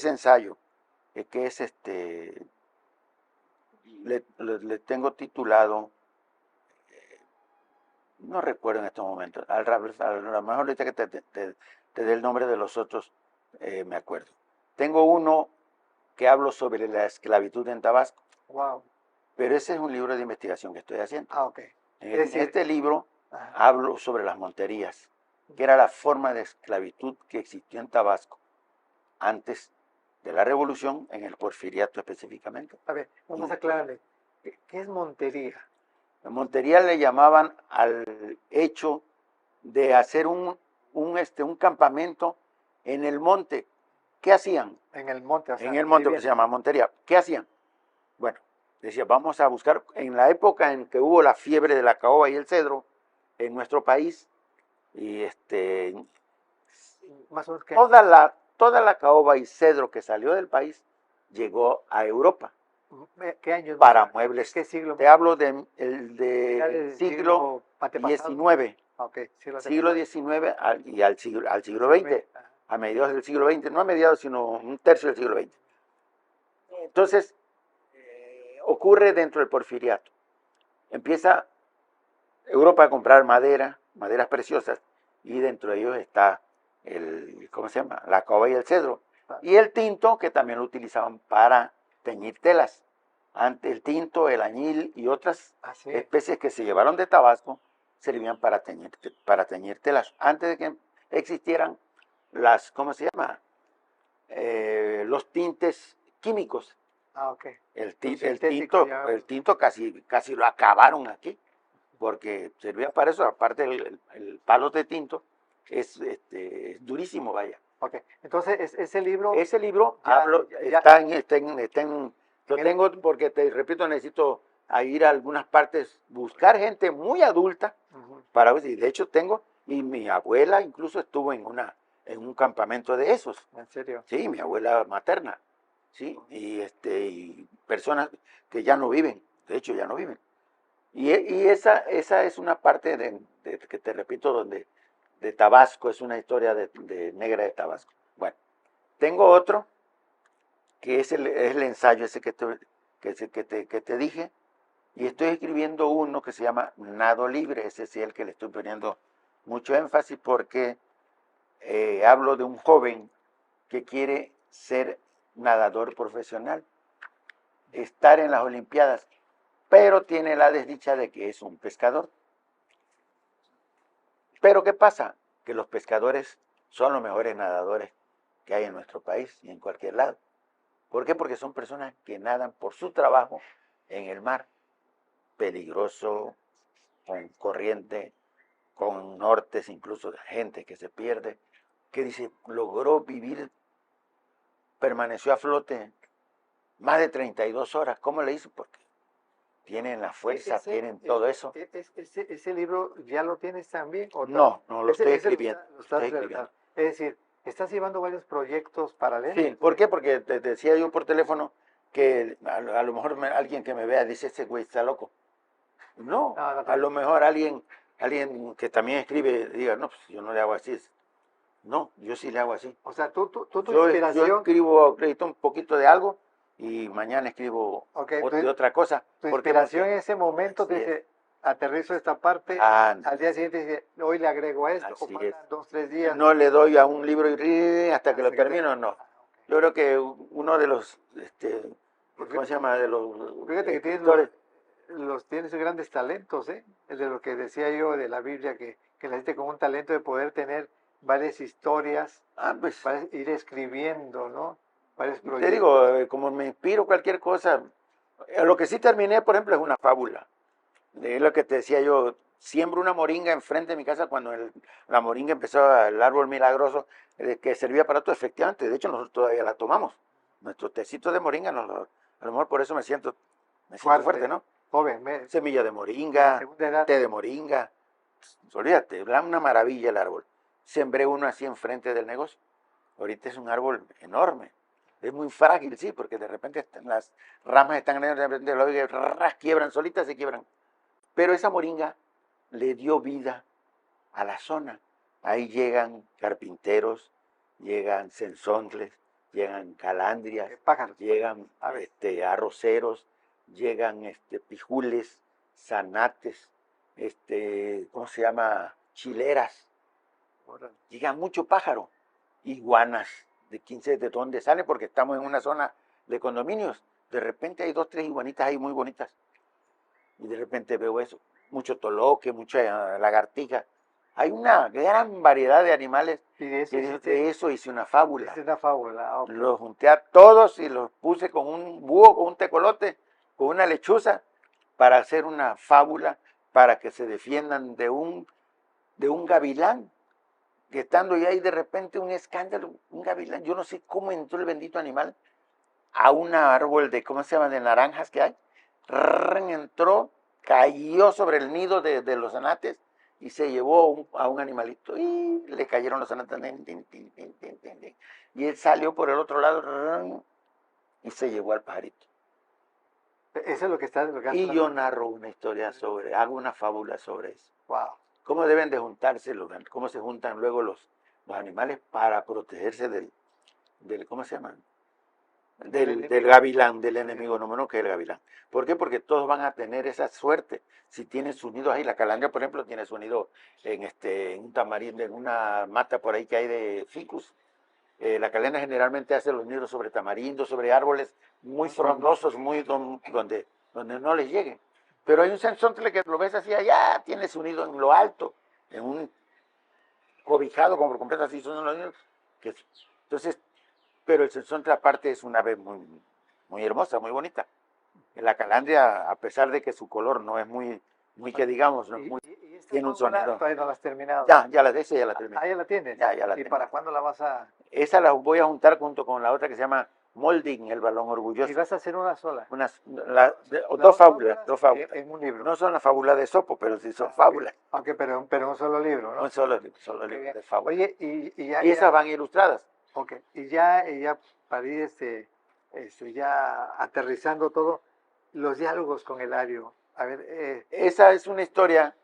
ensayo, que es le tengo titulado, no recuerdo en estos momentos, a lo mejor ahorita que te dé el nombre de los otros, me acuerdo. Tengo uno que hablo sobre la esclavitud en Tabasco, Wow. pero ese es un libro de investigación que estoy haciendo. Ah, ok. En Es decir, este libro ajá, hablo sobre las monterías, que era la forma de esclavitud que existió en Tabasco antes de la revolución, en el porfiriato específicamente. a ver, vamos a aclararle. ¿Qué es montería? En Montería le llamaban al hecho de hacer un campamento en el monte. ¿Qué hacían? En el monte, o sea, En el monte que vivían. se llama Montería. ¿Qué hacían? Bueno, decía, vamos a buscar, en la época en que hubo la fiebre de la caoba y el cedro en nuestro país, y Más o menos que toda la caoba y cedro que salió del país llegó a Europa ¿qué años? para más o menos? muebles. ¿Qué siglo? Te hablo del Finales de del siglo antepasado. XIX, Ah, ok, siglo siglo antepasado. XIX y al siglo XX, Ajá. a mediados del siglo XX, no a mediados, sino un tercio del siglo XX. Entonces, ocurre dentro del porfiriato. Empieza Europa a comprar maderas preciosas, y dentro de ellos está ¿cómo se llama? La caoba y el cedro. Y el tinto, que también lo utilizaban para teñir telas. Antes el tinto, el añil y otras Así. especies que se llevaron de Tabasco servían para teñir telas. Antes de que existieran ¿cómo se llama? Los tintes químicos. Ah, ok. El sintético ya. tinto casi lo acabaron aquí, porque servía para eso. Aparte el palo de tinto es durísimo, vaya. Ok, entonces ese libro, Ese libro Ya, lo tengo porque, te repito, necesito ir a algunas partes, buscar gente muy adulta ujú, para ver. Y de hecho y mi abuela incluso estuvo en un campamento de esos. en serio. Sí, mi abuela materna, sí, y personas que ya no viven, de hecho ya no viven. Y esa es una parte que te repito, donde de Tabasco, es una historia de negra de Tabasco. Bueno, tengo otro, que es el ensayo ese que te dije, y estoy escribiendo uno que se llama Nado Libre. Ese sí es el que le estoy poniendo mucho énfasis, porque hablo de un joven que quiere ser nadador profesional, estar en las Olimpiadas, pero tiene la desdicha de que es un pescador. Pero ¿qué pasa? Que los pescadores son los mejores nadadores que hay en nuestro país y en cualquier lado. ¿Por qué? Porque son personas que nadan por su trabajo en el mar, peligroso, con corriente, con nortes, incluso de gente que se pierde, que dice, logró vivir, permaneció a flote más de 32 horas. ¿Cómo le hizo? Porque tienen la fuerza, tienen todo eso. Ese libro ya lo tienes también. No lo estoy ese escribiendo. lo estás realizando. Es decir, estás llevando varios proyectos paralelos. Sí, ¿por qué? Porque te decía yo por teléfono que a lo mejor alguien que me vea dice, ese güey está loco. No, a lo mejor alguien que también escribe diga, no, pues yo no le hago así. No, yo sí le hago así. O sea, tu Yo inspiración, acredito un poquito de algo y mañana escribo ok, de otra cosa. tu ¿Por qué? inspiración en Porque ese momento así dice, aterrizo esta parte, Anda, al día siguiente dice, hoy le agrego a esto, o así pasan es. 2-3 días. no le doy a un libro hasta que lo Hasta que termino, no. Ah, ok. Yo creo que uno de los, ¿cómo se llama? De los Fíjate que escritores. tienes grandes talentos, ¿eh? Es de lo que decía yo de la Biblia, que la gente con un talento de poder tener varias historias, Pues, ir escribiendo, ¿no? Varios te proyectos. digo, como me inspiro cualquier cosa, lo que sí terminé, por ejemplo, es una fábula. Es lo que te decía yo, siembro una moringa enfrente de mi casa cuando la moringa empezó, el árbol milagroso, que servía para todo, efectivamente. De hecho, nosotros todavía la tomamos. Nuestro tecito de moringa A lo mejor por eso me siento fuerte, ¿no? Joven, Semilla de moringa, segunda edad. té de moringa. Olvídate, era una maravilla el árbol. Sembré uno así enfrente del negocio. Ahorita es un árbol enorme. Es muy frágil, sí, porque de repente las ramas están, de repente quiebran, solitas se quiebran. Pero esa moringa le dio vida a la zona. Ahí llegan carpinteros, llegan censontles, llegan calandrias, Pájaros. llegan arroceros, llegan pijules, zanates, ¿cómo se llama? Chileras. Órale. Llega mucho pájaro, iguanas, de 15 de dónde salen, porque estamos en una zona de condominios. De repente hay 2, 3 iguanitas ahí muy bonitas. Y de repente veo eso, mucho toloque, mucha lagartija. Hay una gran variedad de animales. Y de eso, De eso hice una fábula. es una fábula. Ok. Los junté a todos y los puse con un búho, con un tecolote, con una lechuza, para hacer una fábula, para que se defiendan de un gavilán, que estando ya ahí de repente un escándalo, un gavilán, yo no sé cómo entró el bendito animal a un árbol de, ¿cómo se llama?, de naranjas que hay, entró, cayó sobre el nido de los zanates y se llevó a un animalito y le cayeron los zanates, y él salió por el otro lado y se llevó al pajarito. Eso es lo que está. Y yo narro una historia hago una fábula sobre eso. Wow. Cómo deben de juntarse, cómo se juntan luego los animales para protegerse del ¿cómo se llama? Del gavilán, del enemigo número uno, que es el gavilán. ¿Por qué? Porque todos van a tener esa suerte. Si tienen sus nidos ahí, la calandria, por ejemplo, tiene su nido en un tamarindo, en una mata por ahí que hay de ficus. La calandria generalmente hace los nidos sobre tamarindos, sobre árboles muy frondosos, muy donde no les lleguen. Pero hay un sensontle que lo ves así allá, tiene su nido en lo alto, en un cobijado como por completo, así son los nidos. Entonces, pero el sensontle aparte es una ave muy, muy hermosa, muy bonita. La calandria, a pesar de que su color no es muy que digamos, no es muy, tiene un sonido. Todavía no la has terminado. Ya la terminé. Ah, ya la tienes. Ya la ¿Y tengo. para cuándo la vas a...? Esa la voy a juntar junto con la otra que se llama Molding, el balón orgulloso. ¿Y vas a hacer una sola? Dos fábulas. En un libro. No son las fábulas de Sopo, pero sí son fábulas. Ok, pero un solo libro, ¿no? Un solo libro de fábulas. Oye, y ya... Y esas van ilustradas. Ok, y ya para ir ya aterrizando todo, los diálogos con Eladio. A ver, Esa es una historia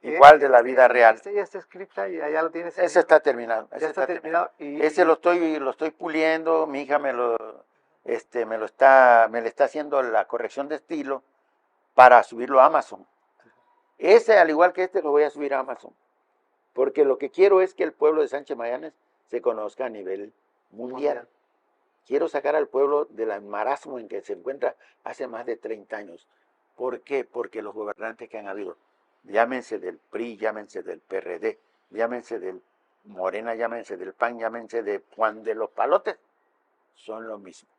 igual de la vida real. ya está escrita y ya lo tienes. Ese está terminado. Ya está terminado. Ese lo estoy puliendo. Mi hija me le está haciendo la corrección de estilo para subirlo a Amazon. Ese, al igual que lo voy a subir a Amazon. Porque lo que quiero es que el pueblo de Sánchez Magallanes se conozca a nivel mundial. Quiero sacar al pueblo del marasmo en que se encuentra hace más de 30 años. ¿Por qué? Porque los gobernantes que han habido, llámense del PRI, llámense del PRD, llámense del Morena, llámense del PAN, llámense de Juan de los Palotes, son lo mismo.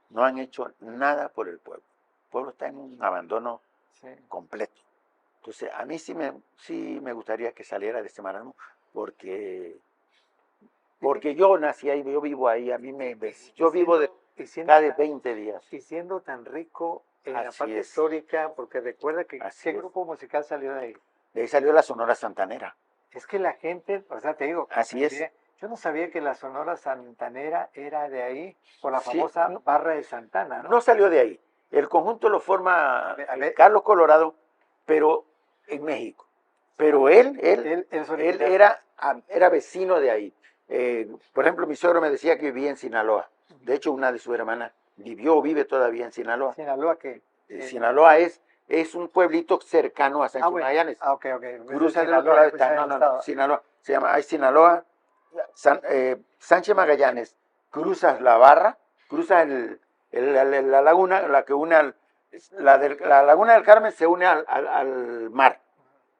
No han hecho nada por el pueblo. El pueblo está en un abandono completo. Entonces, a mí sí me gustaría que saliera de este marasmo, porque yo nací ahí, yo vivo ahí, yo vivo de cada 20 días. Y siendo tan rico en la Así parte es. histórica, porque recuerda que Así ¿qué es. grupo musical salió de ahí? De ahí salió la Sonora Santanera. Es que la gente, o sea, te digo, Así es. yo no sabía que la Sonora Santanera era de ahí, por la Sí, famosa no. barra de Santana, ¿no? No salió de ahí. El conjunto lo forma A ver. Carlos Colorado, pero en México. Pero él es originario. era vecino de ahí. Por ejemplo, mi suegro me decía que vivía en Sinaloa. De hecho, una de sus hermanas vive todavía en Sinaloa. Sinaloa, que Sinaloa es un pueblito cercano a Sánchez bueno. Magallanes. Ok. Cruza del otro lado, está, Sinaloa. Se llama Sinaloa, Sánchez Magallanes. Cruzas la barra, cruzas la laguna, la que une la laguna del Carmen se une al mar.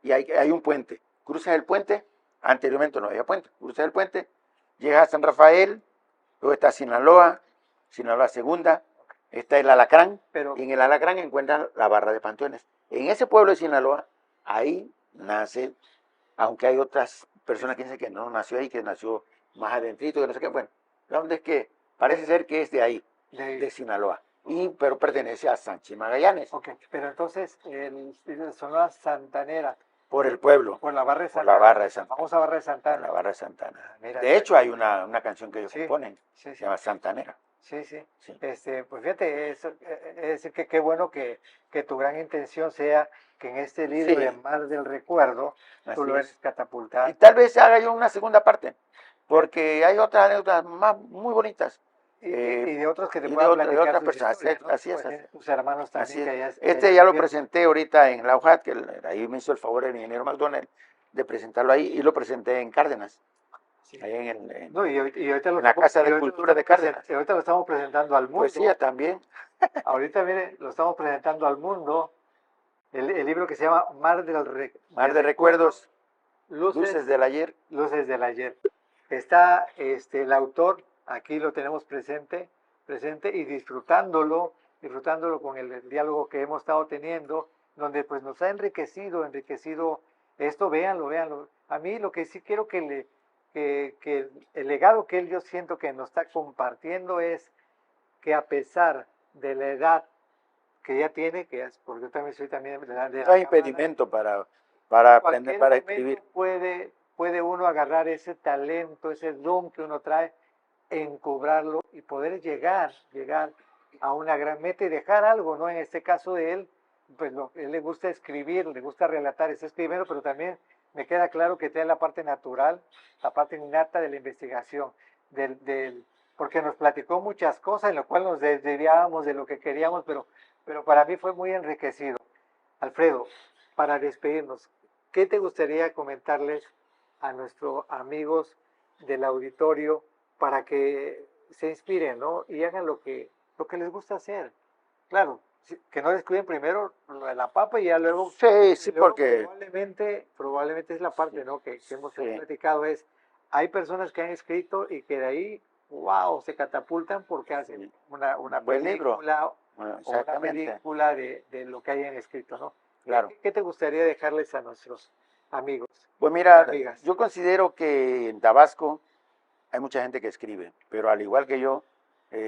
Y hay un puente. Cruzas el puente, anteriormente no había puente. Cruzas el puente, llegas a San Rafael, luego está Sinaloa Segunda, está el Alacrán, y en el Alacrán encuentran la barra de Panteones. En ese pueblo de Sinaloa, ahí nace, aunque hay otras personas que dicen que no nació ahí, que nació más adentrito, que no sé qué, bueno, la onda es que parece ser que es de ahí, de Sinaloa. pero pertenece a Sánchez Magallanes, Ok, pero entonces el Sonora Santanera, por el pueblo, por la Barra de por Santana, la Barra de la Santana. famosa Barra de por Santana. la Barra de Santana. Mira, De hecho, hay una canción que ellos Sí, componen, sí, se sí. llama Santanera. Sí, sí. Sí. Pues fíjate, es decir que qué bueno que tu gran intención sea que en este libro Sí. de Mar del Recuerdo tú Así lo es. eres catapultar. Y tal vez haga yo una segunda parte, porque hay otras anécdotas más muy bonitas. Y de otros que te y de puedan otra- de platicar otras sus personas. historias, ¿no? Así es, Pues, así tus hermanos también Así es. que hayas, Este ya lo visto. presenté ahorita en la UJAT, que ahí me hizo el favor el ingeniero McDonald de presentarlo ahí, y lo presenté en Cárdenas, Sí. ahí en No, y ahorita en la Casa de Cultura de Cárdenas. ahorita lo estamos presentando al mundo. Poesía también. Ahorita, mire, lo estamos presentando al mundo. El libro que se llama Mar Mar de Recuerdos, Luces Luces del Ayer. Luces del Ayer. Está el autor, aquí lo tenemos presente y disfrutándolo con el diálogo que hemos estado teniendo, donde pues nos ha enriquecido esto, véanlo. A mí lo que sí quiero que el legado que él yo siento que nos está compartiendo es que a pesar de la edad que ya tiene, porque yo también soy también de la No hay cámara, impedimento para en aprender, cualquier para momento escribir. puede uno agarrar ese talento, ese don que uno trae, encubrarlo y poder llegar a una gran meta y dejar algo, ¿no? En este caso de él, pues él le gusta escribir, le gusta relatar, está escribiendo, pero también me queda claro que tiene la parte natural, la parte innata de la investigación, porque nos platicó muchas cosas en lo cual nos desviábamos de lo que queríamos, pero para mí fue muy enriquecido. Alfredo, para despedirnos, ¿qué te gustaría comentarles a nuestros amigos del auditorio para que se inspiren, ¿no? Y hagan lo que les gusta hacer? Claro, que no descuiden primero lo de la papa y ya luego, Sí, luego porque probablemente es la parte, ¿no? Que hemos sí. platicado hay personas que han escrito y que de ahí, wow, se catapultan porque hacen una Buen libro. película Bueno, o una exactamente. película de lo que hayan escrito, ¿no? Claro. ¿Qué te gustaría dejarles a nuestros amigos Pues y mira, amigas? yo considero que en Tabasco hay mucha gente que escribe, pero al igual que yo,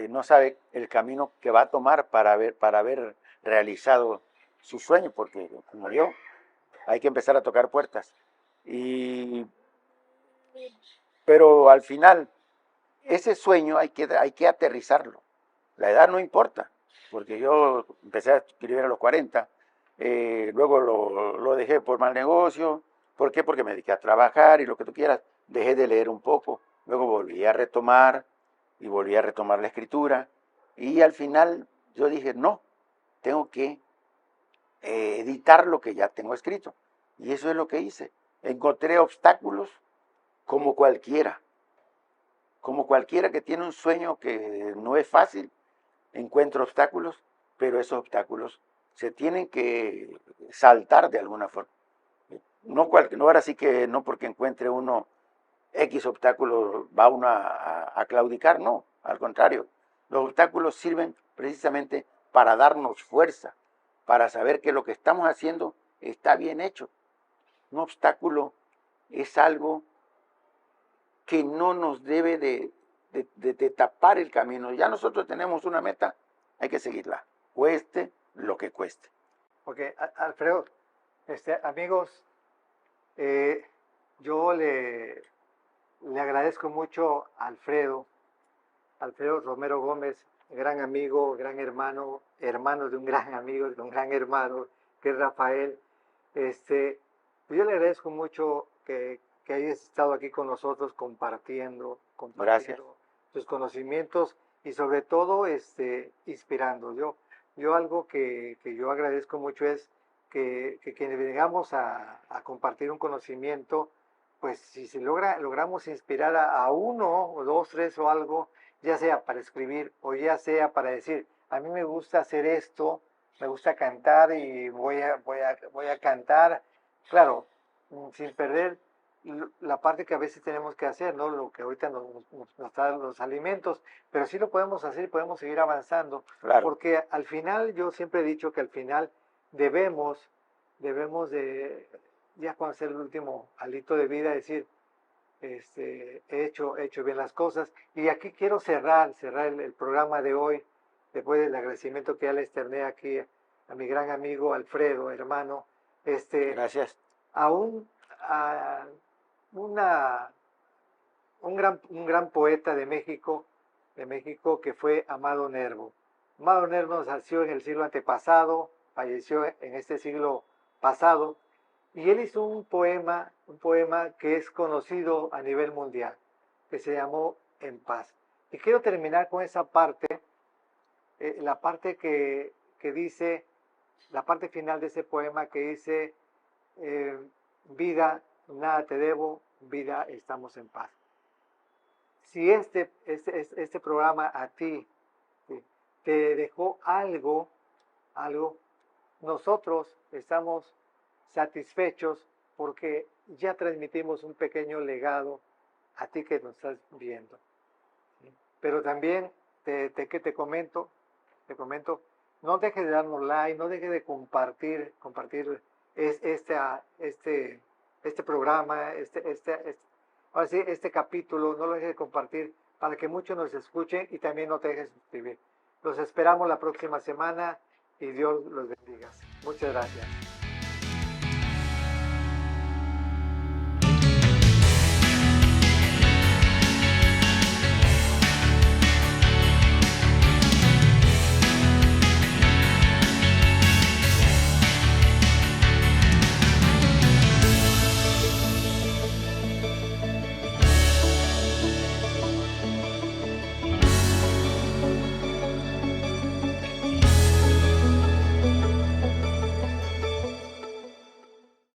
no sabe el camino que va a tomar para haber realizado su sueño, porque como yo, hay que empezar a tocar puertas. Pero al final, ese sueño hay que aterrizarlo. La edad no importa, porque yo empecé a escribir a los 40, luego lo dejé por mal negocio. ¿Por qué? Porque me dediqué a trabajar y lo que tú quieras. Dejé de leer un poco, luego volví a retomar la escritura. Y al final yo dije, no, tengo que editar lo que ya tengo escrito. Y eso es lo que hice. Encontré obstáculos como cualquiera que tiene un sueño que no es fácil, encuentro obstáculos, pero esos obstáculos se tienen que saltar de alguna forma. No ahora sí que no porque encuentre uno X obstáculos va uno a claudicar, no, al contrario. Los obstáculos sirven precisamente para darnos fuerza, para saber que lo que estamos haciendo está bien hecho. Un obstáculo es algo que no nos debe de tapar el camino. Ya nosotros tenemos una meta, hay que seguirla, cueste lo que cueste. Porque, Alfredo, amigos, yo le agradezco mucho a Alfredo Romero Gómez, gran amigo, gran hermano de un gran amigo, de un gran hermano, que es Rafael. Yo le agradezco mucho que hayas estado aquí con nosotros compartiendo Gracias. tus conocimientos y sobre todo inspirando. Yo algo que yo agradezco mucho es que vengamos a compartir un conocimiento, pues si logramos inspirar a uno o dos, tres o algo, ya sea para escribir o ya sea para decir, a mí me gusta hacer esto, me gusta cantar y voy a cantar, claro, sin perder la parte que a veces tenemos que hacer, ¿no? Lo que ahorita nos da los alimentos, pero sí lo podemos hacer y podemos seguir avanzando, Claro. porque al final, yo siempre he dicho que al final debemos ya cuando sea el último alito de vida, decir, he hecho bien las cosas. Y aquí quiero cerrar el programa de hoy, después del agradecimiento que ya le externé aquí a mi gran amigo Alfredo, hermano, Gracias. a una, un gran poeta de México que fue Amado Nervo. Amado Nervo nació en el siglo antepasado, falleció en este siglo pasado, y él hizo un poema que es conocido a nivel mundial, que se llamó En Paz. Y quiero terminar con esa parte, la parte que dice, la parte final de ese poema que dice, vida, nada te debo, vida, estamos en paz. Si este programa a ti te dejó algo, nosotros estamos satisfechos porque ya transmitimos un pequeño legado a ti que nos estás viendo. Pero también te comento, no dejes de darnos like, no dejes de compartir este programa, ahora sí, este capítulo, no lo dejes de compartir para que muchos nos escuchen y también no te dejes suscribir. Los esperamos la próxima semana y Dios los bendiga. Muchas gracias.